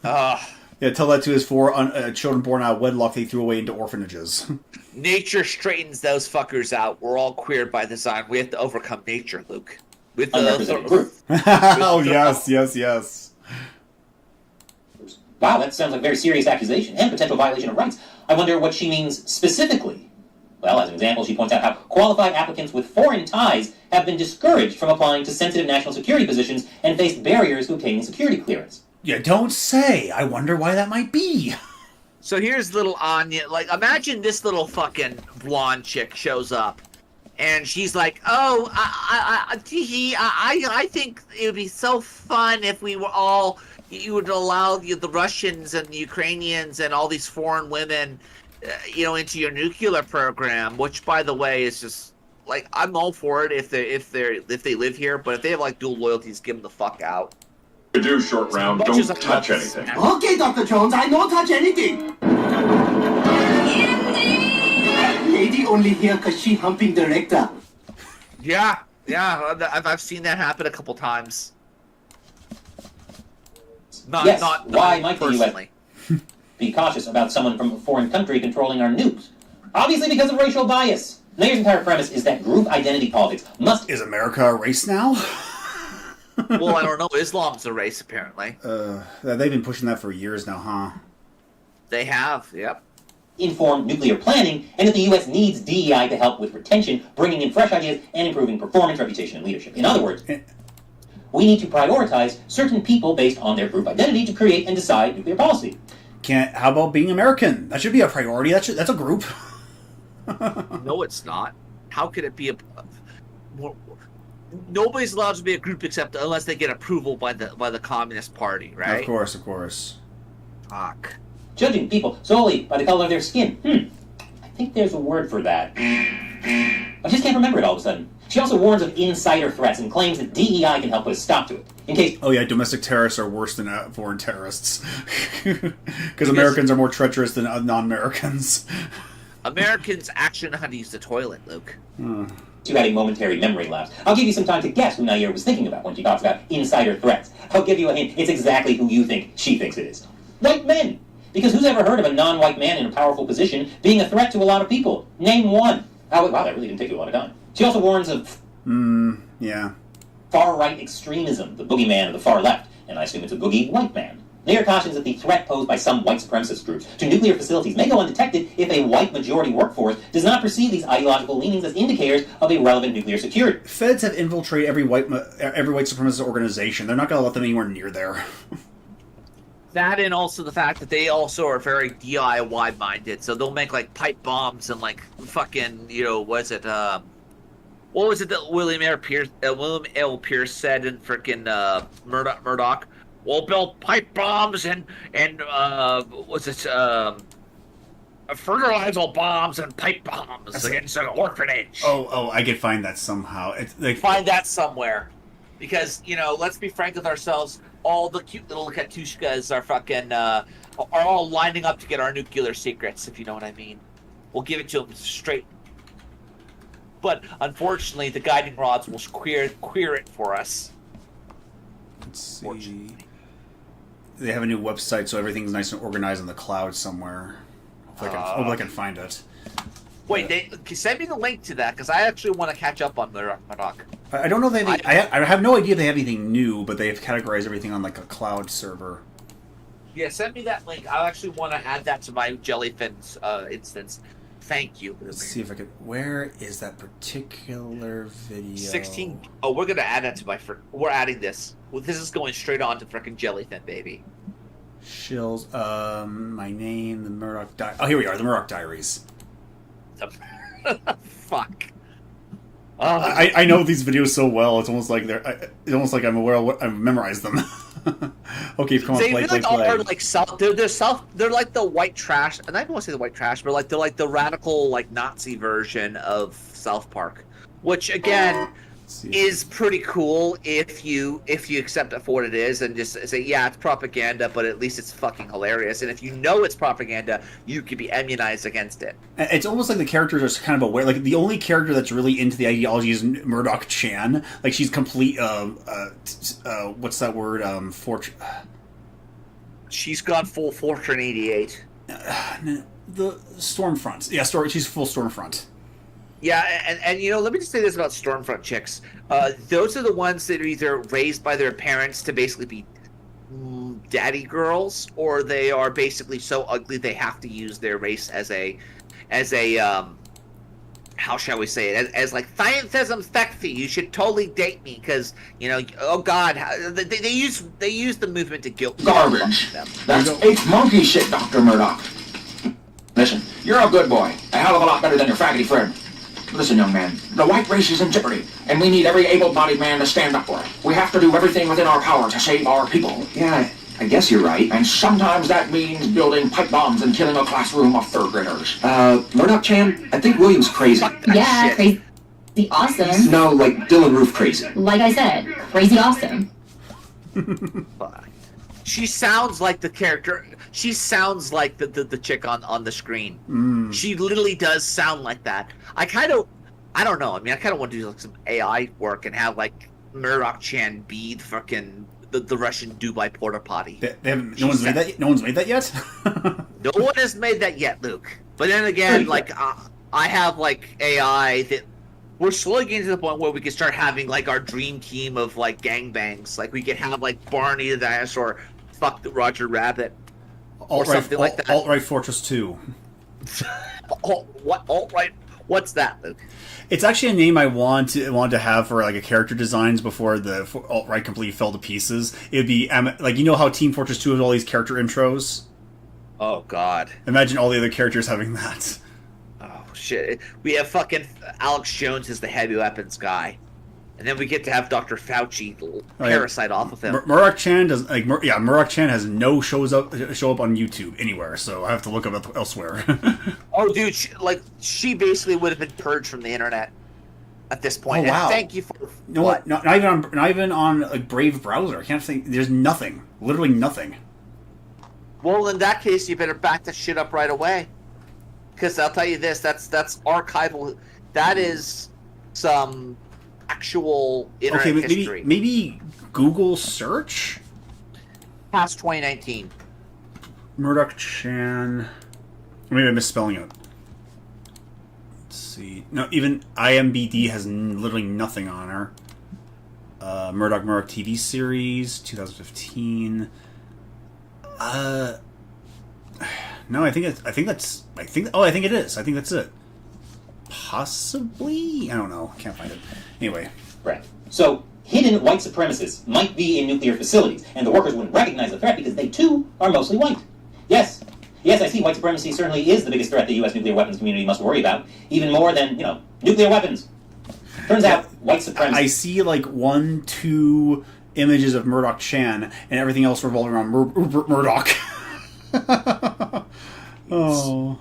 Speaker 4: Yeah, tell that to his 4 children born out of wedlock they threw away into orphanages.
Speaker 2: Nature straightens those fuckers out. We're all queer by design. We have to overcome nature, Luke. With the
Speaker 4: Oh, yes.
Speaker 16: Wow, that sounds like a very serious accusation and potential violation of rights. I wonder what she means specifically. Well, as an example, she points out how qualified applicants with foreign ties have been discouraged from applying to sensitive national security positions and faced barriers to obtaining security clearance.
Speaker 4: You don't say. I wonder why that might be.
Speaker 2: So here's little Anya. Like, imagine this little fucking blonde chick shows up, and she's like, "Oh, I think it would be so fun if we were all. You would allow the Russians and the Ukrainians and all these foreign women." Into your nuclear program, which, by the way, is just like, I'm all for it if they live here, but if they have like dual loyalties, give them the fuck out.
Speaker 18: You do, short round. Don't touch anything.
Speaker 19: Okay, Dr. Jones, I don't touch anything. Lady only here because she humping director.
Speaker 2: Yeah, I've seen that happen a couple times. Not
Speaker 16: why might
Speaker 2: personally.
Speaker 16: be cautious about someone from a foreign country controlling our nukes. Obviously because of racial bias. Nayer's entire premise is that group identity politics must...
Speaker 4: Is America a race now?
Speaker 2: Well, I don't know. Islam's a race, apparently.
Speaker 4: They've been pushing that for years now, huh?
Speaker 2: They have, yep.
Speaker 16: Inform nuclear planning, and that the U.S. needs DEI to help with retention, bringing in fresh ideas, and improving performance, reputation, and leadership. In other words, we need to prioritize certain people based on their group identity to create and decide nuclear policy.
Speaker 4: How about being American? That should be a priority. That's a group.
Speaker 2: No, it's not. How could it be a... Nobody's allowed to be a group except unless they get approval by the Communist Party, right?
Speaker 4: Of course.
Speaker 2: Fuck.
Speaker 16: Judging people solely by the color of their skin. I think there's a word for that. I just can't remember it all of a sudden. She also warns of insider threats and claims that DEI can help put a stop to it. In case...
Speaker 4: Oh yeah, domestic terrorists are worse than foreign terrorists. Because Americans are more treacherous than non-Americans.
Speaker 2: Americans actually know how to use the toilet, Luke.
Speaker 16: To had a momentary memory lapse. I'll give you some time to guess who Nair was thinking about when she talks about insider threats. I'll give you a hint. It's exactly who you think she thinks it is. White men. Because who's ever heard of a non-white man in a powerful position being a threat to a lot of people? Name one. Oh, wow, that really didn't take you a lot of time. She also warns of...
Speaker 4: yeah.
Speaker 16: far-right extremism, the boogeyman of the far left. And I assume it's a boogie white man. Nair cautions that the threat posed by some white supremacist groups to nuclear facilities may go undetected if a white majority workforce does not perceive these ideological leanings as indicators of a relevant nuclear security.
Speaker 4: Feds have infiltrated every white supremacist organization. They're not going to let them anywhere near there.
Speaker 2: That and also the fact that they also are very DIY minded, so they'll make like pipe bombs and like fucking, what was it that William L. Pierce said in freaking Murdoch? We'll build pipe bombs and fertilizer bombs and pipe bombs against an orphanage.
Speaker 4: Oh, I could find that somehow.
Speaker 2: Find that somewhere. Because, let's be frank with ourselves, all the cute little Katushkas are fucking, are all lining up to get our nuclear secrets, if you know what I mean. We'll give it to them straight. But, unfortunately, the guiding rods will queer it for us.
Speaker 4: Let's see. They have a new website, so everything's nice and organized in the cloud somewhere. Hopefully I can find it.
Speaker 2: Wait, send me the link to that, because I actually want to catch up on Murdoch.
Speaker 4: I don't know if they have I have no idea if they have anything new, but they have categorized everything on like a cloud server.
Speaker 2: Yeah, send me that link. I actually want to add that to my Jellyfin's instance. Thank you.
Speaker 4: Let's see if I can... Where is that particular video?
Speaker 2: 16... Oh, we're going to add that to my... We're adding this. Well, this is going straight on to frickin' Jellyfin, baby.
Speaker 4: Shills, my name, the Murdoch Oh, here we are, the Murdoch Diaries.
Speaker 2: Fuck.
Speaker 4: I know these videos so well. It's almost like I'm aware of what I've memorized them. Okay, come on, play.
Speaker 2: They're like they're like the white trash, and I don't want to say the white trash, but they're like the radical Nazi version of South Park, which again is pretty cool if you accept it for what it is and just say, yeah, it's propaganda, but at least it's fucking hilarious. And if you know it's propaganda, you could be immunized against it.
Speaker 4: It's almost like the characters are kind of aware. Like the only character that's really into the ideology is Murdoch Chan. Like she's complete. What's that word?
Speaker 2: She's gone full Fortune 88.
Speaker 4: The Stormfront. Yeah, she's full Stormfront.
Speaker 2: Yeah, and let me just say this about Stormfront chicks. Those are the ones that are either raised by their parents to basically be daddy girls, or they are basically so ugly they have to use their race as a how shall we say it? As like, scientism sexy. You should totally date me because oh god, they use the movement to guilt
Speaker 20: garbage. That's H monkey shit, Dr. Murdoch. Listen, you're a good boy, a hell of a lot better than your faggoty friend. Listen, young man, the white race is in jeopardy, and we need every able-bodied man to stand up for it. We have to do everything within our power to save our people. Yeah, I guess you're right. And sometimes that means building pipe bombs and killing a classroom of third graders.
Speaker 19: Murdoch Chan, I think William's crazy.
Speaker 5: Yeah, crazy awesome.
Speaker 19: No, like Dylan Roof crazy.
Speaker 5: Like I said, crazy awesome.
Speaker 2: She sounds like the character. She sounds like the chick on the screen. She literally does sound like that. I don't know. I mean, I kind of want to do like some AI work and have like Murdoch Chan be the fucking the Russian Dubai porta potty.
Speaker 4: They haven't. No one's made that. No one's made that yet.
Speaker 2: No one has made that yet, Luke. But then again, like I have like AI that we're slowly getting to the point where we can start having like our dream team of like gangbangs. Like we could have like Barney the dinosaur, fuck the Roger Rabbit, or something like that.
Speaker 4: Alt-right Fortress 2.
Speaker 2: Alt-right? What's that, Luke?
Speaker 4: It's actually a name I want to have for like a character designs before the alt-right completely fell to pieces. It'd be like, you know how Team Fortress 2 has all these character intros?
Speaker 2: Oh God!
Speaker 4: Imagine all the other characters having that.
Speaker 2: Oh shit! We have fucking Alex Jones as the heavy weapons guy, and then we get to have Dr. Fauci parasite off of him.
Speaker 4: Murdoch Chan does like Murdoch Chan has no show up on YouTube anywhere, so I have to look up elsewhere.
Speaker 2: Oh, dude! She basically would have been purged from the internet at this point.
Speaker 4: Oh, wow.
Speaker 2: And thank you for
Speaker 4: what? Not even on like Brave browser. I can't think. There's nothing. Literally nothing.
Speaker 2: Well, in that case, you better back that shit up right away. Because I'll tell you this: that's archival. That is some actual internet history.
Speaker 4: Maybe Google search
Speaker 2: past 2019.
Speaker 4: Murdoch Chan. Maybe I'm misspelling it. Let's see. No, even IMBD has literally nothing on her. Murdoch TV series 2015. No, I think it is. I think that's it. Possibly? I don't know. I can't find it. Anyway.
Speaker 16: Right. So, hidden white supremacists might be in nuclear facilities, and the workers wouldn't recognize the threat because they, too, are mostly white. Yes, I see white supremacy certainly is the biggest threat the U.S. nuclear weapons community must worry about, even more than, nuclear weapons. Turns out, white supremacy...
Speaker 4: I see, 1-2 images of Murdoch Chan, and everything else revolving around Murdoch. Oh.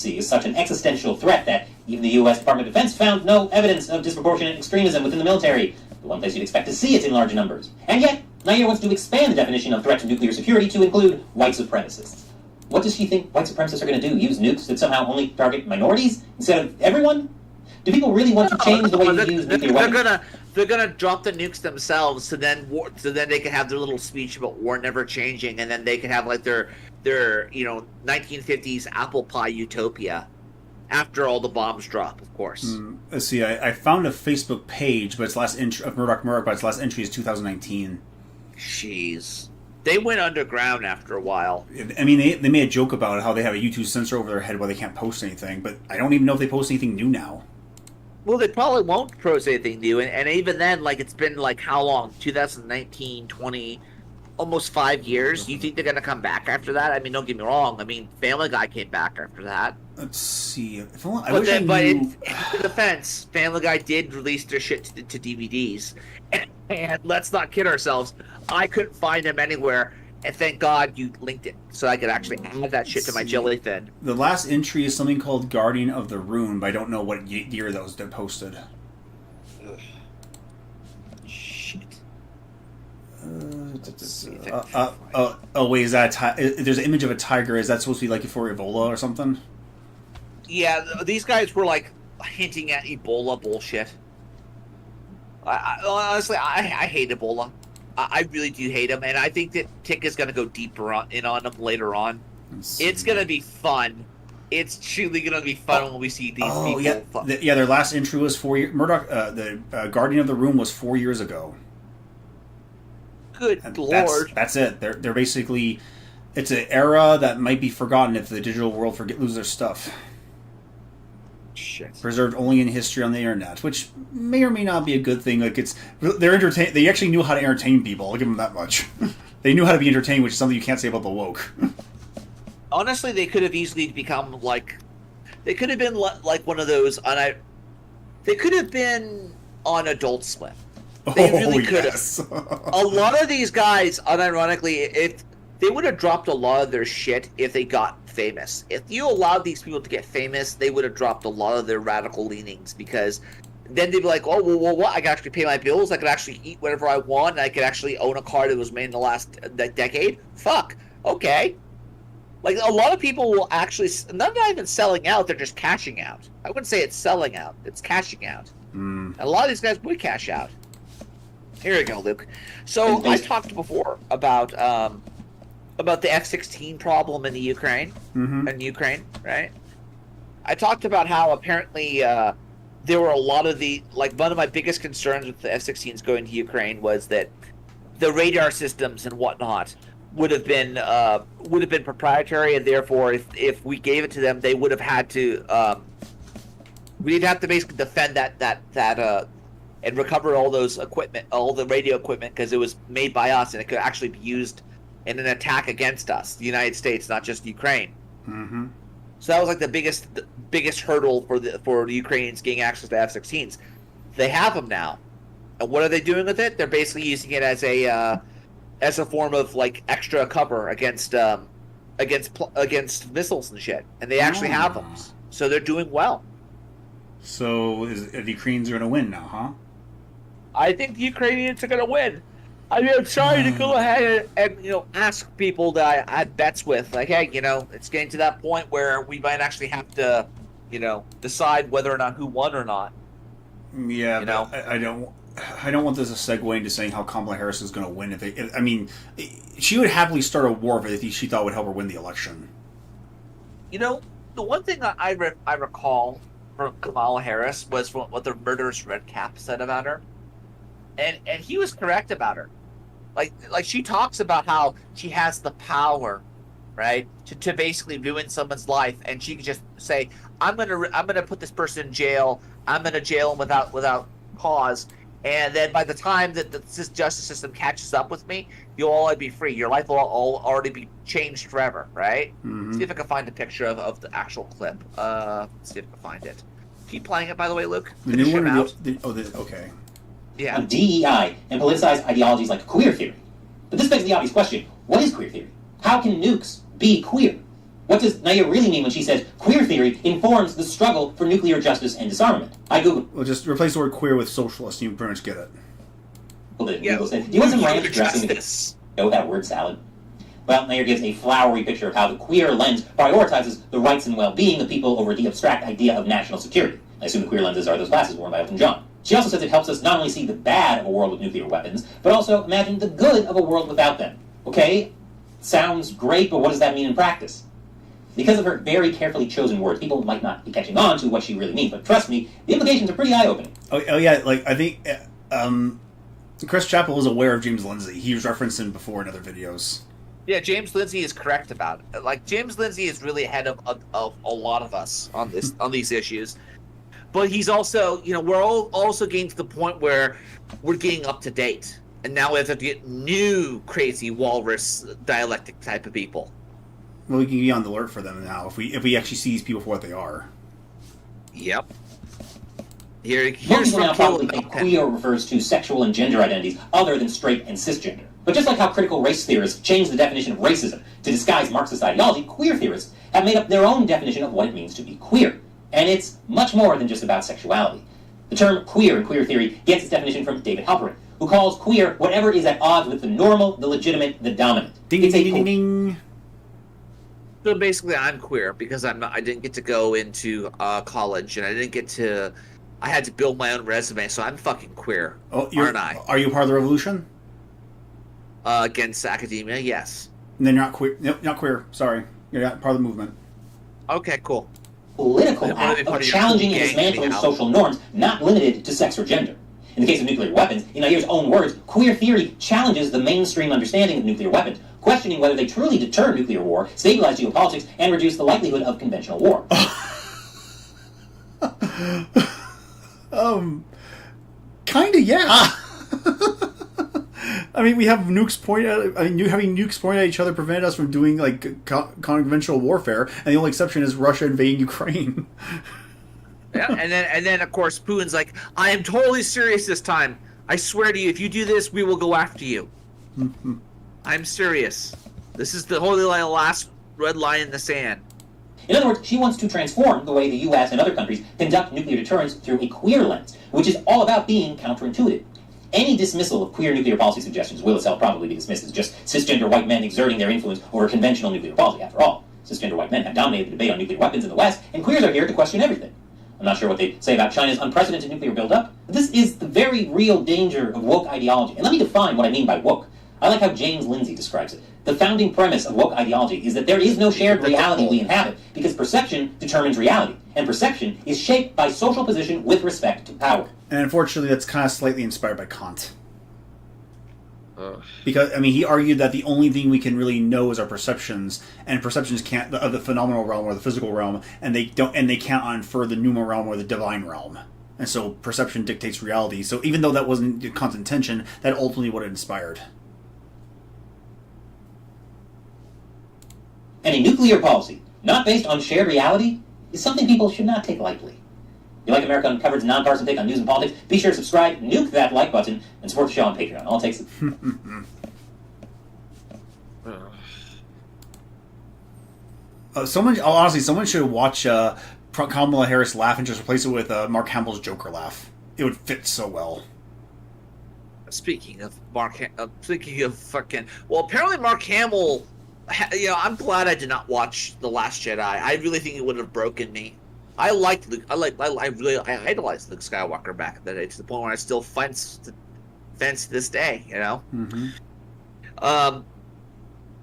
Speaker 16: Is such an existential threat that even the U.S. Department of Defense found no evidence of disproportionate extremism within the military, the one place you'd expect to see it in large numbers. And yet, Nair wants to expand the definition of threat to nuclear security to include white supremacists. What does she think white supremacists are going to do? Use nukes that somehow only target minorities instead of everyone? Do people really want to change the way we use nuclear weapons?
Speaker 2: They're gonna drop the nukes themselves, so then they can have their little speech about war never changing, and then they can have their 1950s apple pie utopia after all the bombs drop, of course.
Speaker 4: Let's see. I found a Facebook page, but its last entry of Murdoch, but its last entry is 2019.
Speaker 2: Jeez, they went underground after a while.
Speaker 4: I mean, they made a joke about how they have a YouTube censor over their head where they can't post anything, but I don't even know if they post anything new now.
Speaker 2: Well, they probably won't post anything new, and even then, it's been how long? 2019, 20, almost 5 years. You think they're gonna come back after that? I mean, don't get me wrong. I mean, Family Guy came back after that.
Speaker 4: Let's see. In
Speaker 2: defense, Family Guy did release their shit to DVDs, and let's not kid ourselves. I couldn't find them anywhere. And thank God you linked it, so I could actually add that shit to my jellyfin.
Speaker 4: The last entry is something called Guardian of the Rune, but I don't know what year that was posted.
Speaker 2: Ugh. Shit.
Speaker 4: Wait, is that there's an image of a tiger. Is that supposed to be for Ebola or something?
Speaker 2: Yeah, these guys were hinting at Ebola bullshit. Honestly, I hate Ebola. I really do hate him, and I think that Tick is going to go deeper on him later on. It's going to be fun. It's truly going to be fun when we see these people.
Speaker 4: Yeah, their last entry was 4 years. Murdoch, the Guardian of the Room was 4 years ago.
Speaker 2: Good lord.
Speaker 4: That's it. They're basically... It's an era that might be forgotten if the digital world lose their stuff.
Speaker 2: Shit.
Speaker 4: Preserved only in history on the internet, which may or may not be a good thing. They actually knew how to entertain people. I'll give them that much. They knew how to be entertained, which is something you can't say about the woke.
Speaker 2: Honestly, they could have easily become they could have been one of those they could have been on Adult Swim. They really could have. A lot of these guys, unironically, if they would have dropped a lot of their shit if they got famous. If you allowed these people to get famous, they would have dropped a lot of their radical leanings, because then they'd be like, oh, well, what? I can actually pay my bills, I could actually eat whatever I want, and I could actually own a car that was made in the last decade? Fuck. Okay. A lot of people will actually, they're not even selling out, they're just cashing out. I wouldn't say it's selling out, it's cashing out. And a lot of these guys would cash out. Here we go, Luke. So I talked before about the F-16 problem in the Ukraine, right? I talked about how apparently there were a lot of one of my biggest concerns with the F-16s going to Ukraine was that the radar systems and whatnot would have been proprietary, and therefore, if we gave it to them, they would have had to we'd have to basically defend that and recover all those equipment, all the radio equipment, because it was made by us and it could actually be used in an attack against us, the United States, not just Ukraine.
Speaker 4: Mm-hmm.
Speaker 2: So that was like the biggest hurdle for the Ukrainians getting access to F-16s. They have them now, and what are they doing with it? They're basically using it as a form of like extra cover against missiles and shit, and they actually have them. So they're doing well.
Speaker 4: So the Ukrainians are going to win now, huh?
Speaker 2: I think the Ukrainians are going to win. I mean, I'm sorry to go ahead and ask people that I had bets with, like, hey, it's getting to that point where we might actually have to, decide whether or not who won or not.
Speaker 4: Yeah, but I don't want this to segue into saying how Kamala Harris is going to win. I mean, she would happily start a war if she thought would help her win the election.
Speaker 2: The one thing I recall from Kamala Harris was what the murderous red cap said about her. And he was correct about her. Like she talks about how she has the power, right, to basically ruin someone's life, and she can just say, I'm gonna put this person in jail. I'm gonna jail him without cause, and then by the time that the justice system catches up with me, you'll all be free. Your life will all already be changed forever, right?
Speaker 4: Mm-hmm.
Speaker 2: See if I can find a picture of the actual clip. Let's see if I can find it. Keep playing it, by the way, Luke.
Speaker 4: The new one. Okay.
Speaker 2: Yeah.
Speaker 16: On DEI and politicized ideologies like queer theory. But this begs the obvious question, what is queer theory? How can nukes be queer? What does Naya really mean when she says queer theory informs the struggle for nuclear justice and disarmament? I Googled.
Speaker 4: Well, just replace the word queer with socialist, and you pretty much get it.
Speaker 16: Google said, do you want some ranch dressing? Oh, that word salad. Well, Nair gives a flowery picture of how the queer lens prioritizes the rights and well-being of people over the abstract idea of national security. I assume the queer lenses are those glasses worn by Elton John. She also says it helps us not only see the bad of a world with nuclear weapons, but also imagine the good of a world without them. Okay, sounds great, but what does that mean in practice? Because of her very carefully chosen words, people might not be catching on to what she really means, but trust me, the implications are pretty eye-opening.
Speaker 4: Oh yeah, I think Chris Chappell is aware of James Lindsay. He was referenced him before in other videos.
Speaker 2: Yeah, James Lindsay is correct about it. Like, James Lindsay is really ahead of a lot of us on these issues. But he's also, we're all also getting to the point where we're getting up to date. And now we have to get new crazy walrus dialectic type of people.
Speaker 4: Well, we can be on the alert for them now if we actually see these people for what they are.
Speaker 2: Yep.
Speaker 16: Most people now probably think queer refers to sexual and gender identities other than straight and cisgender. But just like how critical race theorists changed the definition of racism to disguise Marxist ideology, queer theorists have made up their own definition of what it means to be queer. And it's much more than just about sexuality. The term queer in queer theory gets its definition from David Halperin, who calls queer whatever is at odds with the normal, the legitimate, the dominant.
Speaker 4: Ding, ding, ding, ding, ding.
Speaker 2: So basically, I'm queer because I didn't get to go into college, and I had to build my own resume, so I'm fucking queer, aren't I?
Speaker 4: Are you part of the revolution?
Speaker 2: Against academia, yes.
Speaker 4: And then you're not queer. Nope, not queer. Sorry. You're not part of the movement.
Speaker 2: Okay, cool.
Speaker 16: Political act of challenging and dismantling social norms, not limited to sex or gender. In the case of nuclear weapons, in Nair's own words, queer theory challenges the mainstream understanding of nuclear weapons, questioning whether they truly deter nuclear war, stabilize geopolitics, and reduce the likelihood of conventional war.
Speaker 4: Kinda, yeah. I mean, we have nukes having nukes pointed at each other prevented us from doing like conventional warfare, and the only exception is Russia invading Ukraine.
Speaker 2: Yeah, and then of course Putin's like, I am totally serious this time. I swear to you, if you do this, we will go after you. I'm serious. This is the holy last red line in the sand.
Speaker 16: In other words, she wants to transform the way the U.S. and other countries conduct nuclear deterrence through a queer lens, which is all about being counterintuitive. Any dismissal of queer nuclear policy suggestions will itself probably be dismissed as just cisgender white men exerting their influence over conventional nuclear policy. After all, cisgender white men have dominated the debate on nuclear weapons in the West, and queers are here to question everything. I'm not sure what they say about China's unprecedented nuclear buildup, but this is the very real danger of woke ideology. And let me define what I mean by woke. I like how James Lindsay describes it. The founding premise of woke ideology is that there is no shared reality we inhabit, because perception determines reality, and perception is shaped by social position with respect to power.
Speaker 4: And unfortunately, that's kind of slightly inspired by Kant. Because, I mean, he argued that the only thing we can really know is our perceptions, and perceptions can't of the phenomenal realm or the physical realm, and they can't infer the pneumal realm or the divine realm. And so perception dictates reality. So even though that wasn't Kant's intention, that ultimately what it inspired.
Speaker 16: And a nuclear policy, not based on shared reality, is something people should not take lightly. If you like America Uncovered's nonpartisan take on news and politics, be sure to subscribe, nuke that like button, and support the show on Patreon. All it takes is...
Speaker 4: Someone should watch Kamala Harris laugh and just replace it with Mark Hamill's Joker laugh. It would fit so well.
Speaker 2: Speaking of fucking... Well, apparently Mark Hamill... You know, I'm glad I did not watch The Last Jedi. I really think it would have broken me. I liked Luke. I idolized Luke Skywalker back in the day, to the point where I still fence to this day. You know.
Speaker 4: Mm-hmm.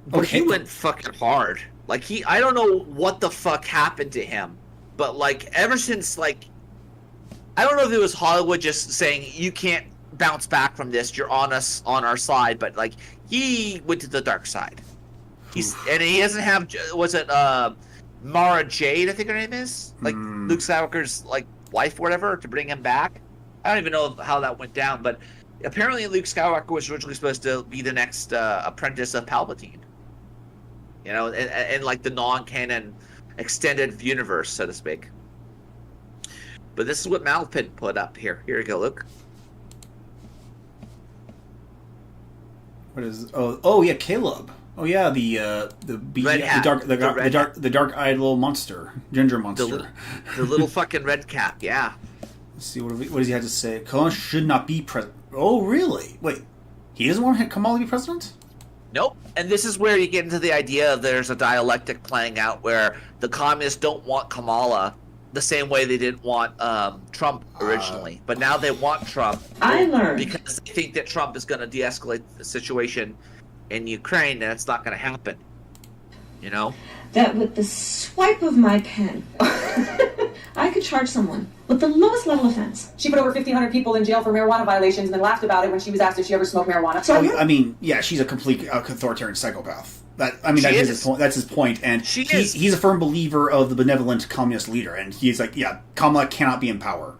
Speaker 2: But he went fucking hard. Like I don't know what the fuck happened to him, but like ever since I don't know if it was Hollywood just saying you can't bounce back from this. You're on our side, but like he went to the dark side. And he doesn't have. Was it Mara Jade, I think her name is, like Luke Skywalker's like wife or whatever, to bring him back? I don't even know how that went down, but apparently Luke Skywalker was originally supposed to be the next apprentice of Palpatine. You know, and like the non-canon extended universe, so to speak. But this is what Malpin put up here. Here you go, Luke.
Speaker 4: What is? Oh yeah, Caleb. Oh yeah, the dark-eyed little monster, ginger monster,
Speaker 2: the little fucking red cap. Yeah.
Speaker 4: Let's see what does he have to say. Kamala should not be president. Oh really? Wait, he doesn't want Kamala to be president?
Speaker 2: Nope. And this is where you get into the idea of there's a dialectic playing out where the communists don't want Kamala the same way they didn't want Trump originally, but now they want Trump.
Speaker 11: I learned
Speaker 2: because they think that Trump is going to de-escalate the situation in Ukraine, and it's not going to happen. You know?
Speaker 11: That with the swipe of my pen, I could charge someone with the lowest level offense.
Speaker 21: She put over 1,500 people in jail for marijuana violations and then laughed about it when she was asked if she ever smoked marijuana.
Speaker 4: So, I mean, yeah, she's a complete authoritarian psychopath. That's his point, and he's a firm believer of the benevolent communist leader, and he's like, yeah, Kamala cannot be in power.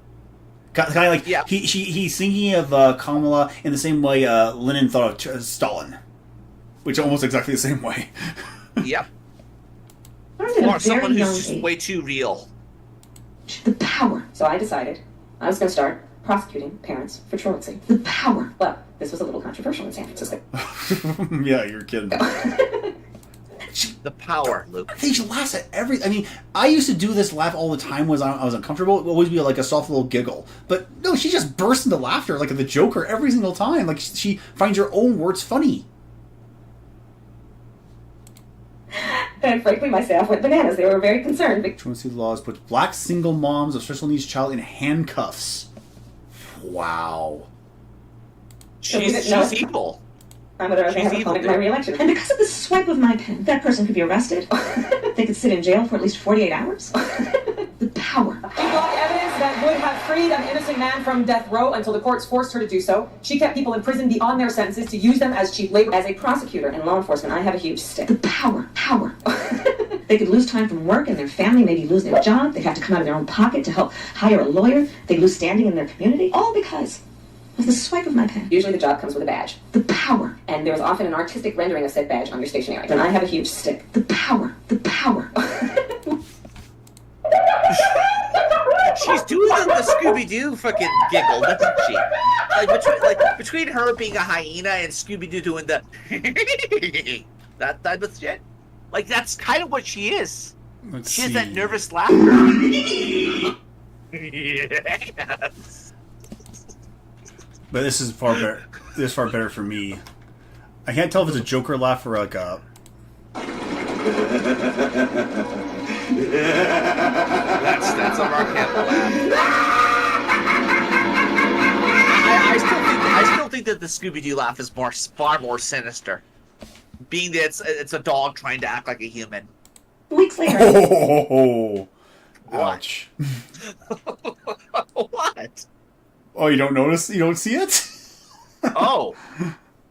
Speaker 4: Kind of like, yeah. He's thinking of Kamala in the same way Lenin thought of Stalin. Which almost exactly the same way.
Speaker 2: Yep. Or someone who's just way too real.
Speaker 11: The power.
Speaker 21: So I decided I was going to start prosecuting parents for truancy.
Speaker 11: The power.
Speaker 21: Well, this was a little controversial in San Francisco.
Speaker 4: Yeah, you're kidding.
Speaker 2: The power, Luke.
Speaker 4: Hey, she laughs at everything. I mean, I used to do this laugh all the time when I was uncomfortable. It would always be like a soft little giggle. But no, she just bursts into laughter like the Joker every single time. Like she finds her own words funny.
Speaker 21: And frankly, my staff went bananas. They were very concerned.
Speaker 4: Truancy laws puts black single moms of special needs child in handcuffs. Wow.
Speaker 2: She's evil.
Speaker 21: I'm going to have a opponent in my re-election.
Speaker 11: And because of the swipe of my pen, that person could be arrested. They could sit in jail for at least 48 hours. The power.
Speaker 21: She blocked evidence that would have freed an innocent man from death row until the courts forced her to do so. She kept people in prison beyond their sentences to use them as cheap labor. As a prosecutor in law enforcement, I have a huge stick.
Speaker 11: The power. They could lose time from work and their family maybe lose their job. They'd have to come out of their own pocket to help hire a lawyer. They'd lose standing in their community. All because of the swipe of my pen.
Speaker 21: Usually the job comes with a badge.
Speaker 11: The power.
Speaker 21: And there is often an artistic rendering of said badge on your stationery.
Speaker 11: Then I have a huge stick. The power.
Speaker 2: She's doing the Scooby-Doo fucking giggle, doesn't she? Between her being a hyena and Scooby-Doo doing the that type of shit. Like, that's kind of what she is. She has that nervous laughter. Yes.
Speaker 4: But this is far better. This is far better for me. I can't tell if it's a Joker laugh or like a.
Speaker 2: That's a Mark Hamill laugh. think that the Scooby-Doo laugh is far more sinister, being that it's a dog trying to act like a human.
Speaker 11: Weeks later.
Speaker 4: Oh, ouch.
Speaker 2: What?
Speaker 4: Oh, you don't notice? You don't see it?
Speaker 2: Oh,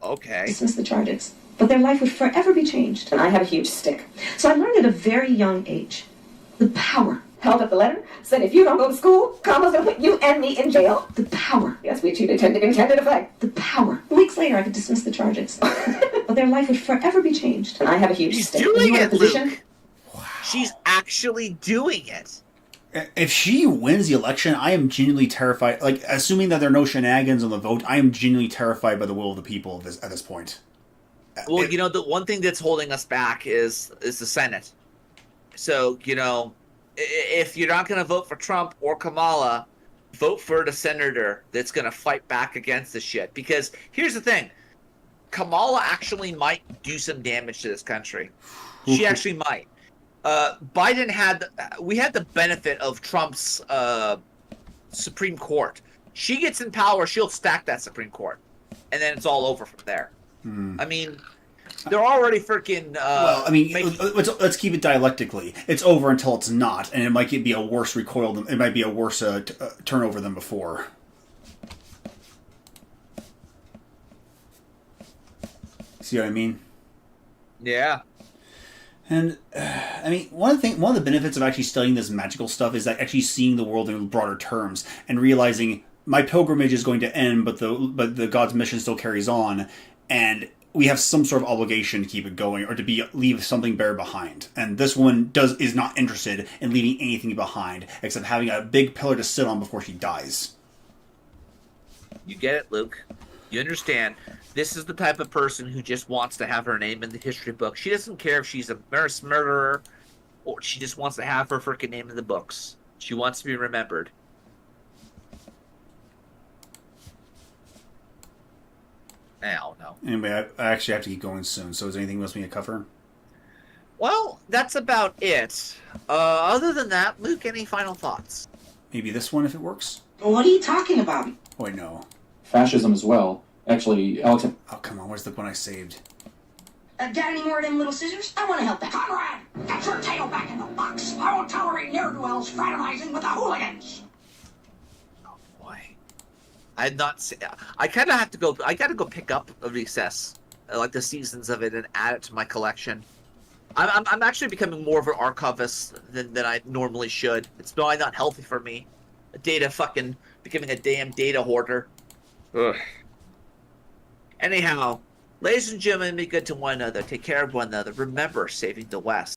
Speaker 2: okay.
Speaker 11: Dismiss the charges. But their life would forever be changed. And I had a huge stick. So I learned at a very young age the power. Held up the letter, said if you don't go to school, Kamala's gonna put you and me in jail. The power. Yes, we achieved intended effect. The power. Weeks later, I could dismiss the charges. But their life would forever be changed. And I have a huge stick.
Speaker 2: Doing it,
Speaker 11: position?
Speaker 2: Luke. Wow. She's actually doing it.
Speaker 4: If she wins the election, I am genuinely terrified. Like, assuming that there are no shenanigans on the vote, I am genuinely terrified by the will of the people at this point.
Speaker 2: Well, you know, the one thing that's holding us back is the Senate. So, you know, if you're not going to vote for Trump or Kamala, vote for the senator that's going to fight back against this shit. Because here's the thing. Kamala actually might do some damage to this country. She actually might. Biden we had the benefit of Trump's Supreme Court. She gets in power, she'll stack that Supreme Court. And then it's all over from there. I mean, they're already freaking.
Speaker 4: Well, I mean, let's keep it dialectically. It's over until it's not, and it might be a worse recoil. It might be a worse turnover than before. See what I mean?
Speaker 2: Yeah.
Speaker 4: And I mean, one of the benefits of actually studying this magical stuff is that actually seeing the world in broader terms and realizing my pilgrimage is going to end, but the God's mission still carries on, and we have some sort of obligation to keep it going or to leave something better behind. And this woman is not interested in leaving anything behind except having a big pillar to sit on before she dies.
Speaker 2: You get it, Luke. You understand. This is the type of person who just wants to have her name in the history book. She doesn't care if she's a murderer or she just wants to have her freaking name in the books. She wants to be remembered. I don't know.
Speaker 4: Anyway, I actually have to keep going soon, so is there anything else we need to cover?
Speaker 2: Well, that's about it. Other than that, Luke, any final thoughts?
Speaker 4: Maybe this one if it works?
Speaker 11: What are you talking about?
Speaker 4: Oh, I know.
Speaker 15: Fascism as well. Actually, Alex...
Speaker 4: Oh, come on, where's the one I saved?
Speaker 6: Got any more of them little scissors? I want to help out.
Speaker 17: Conrad, get your tail back in the box. I won't tolerate ne'er-do-wells fraternizing with the hooligans.
Speaker 2: I had not seen. I kind of have to go. I got to go pick up a Recess, like the seasons of it, and add it to my collection. I'm actually becoming more of an archivist than I normally should. It's probably not healthy for me. Becoming a damn data hoarder. Ugh. Anyhow, ladies and gentlemen, be good to one another. Take care of one another. Remember, saving the West.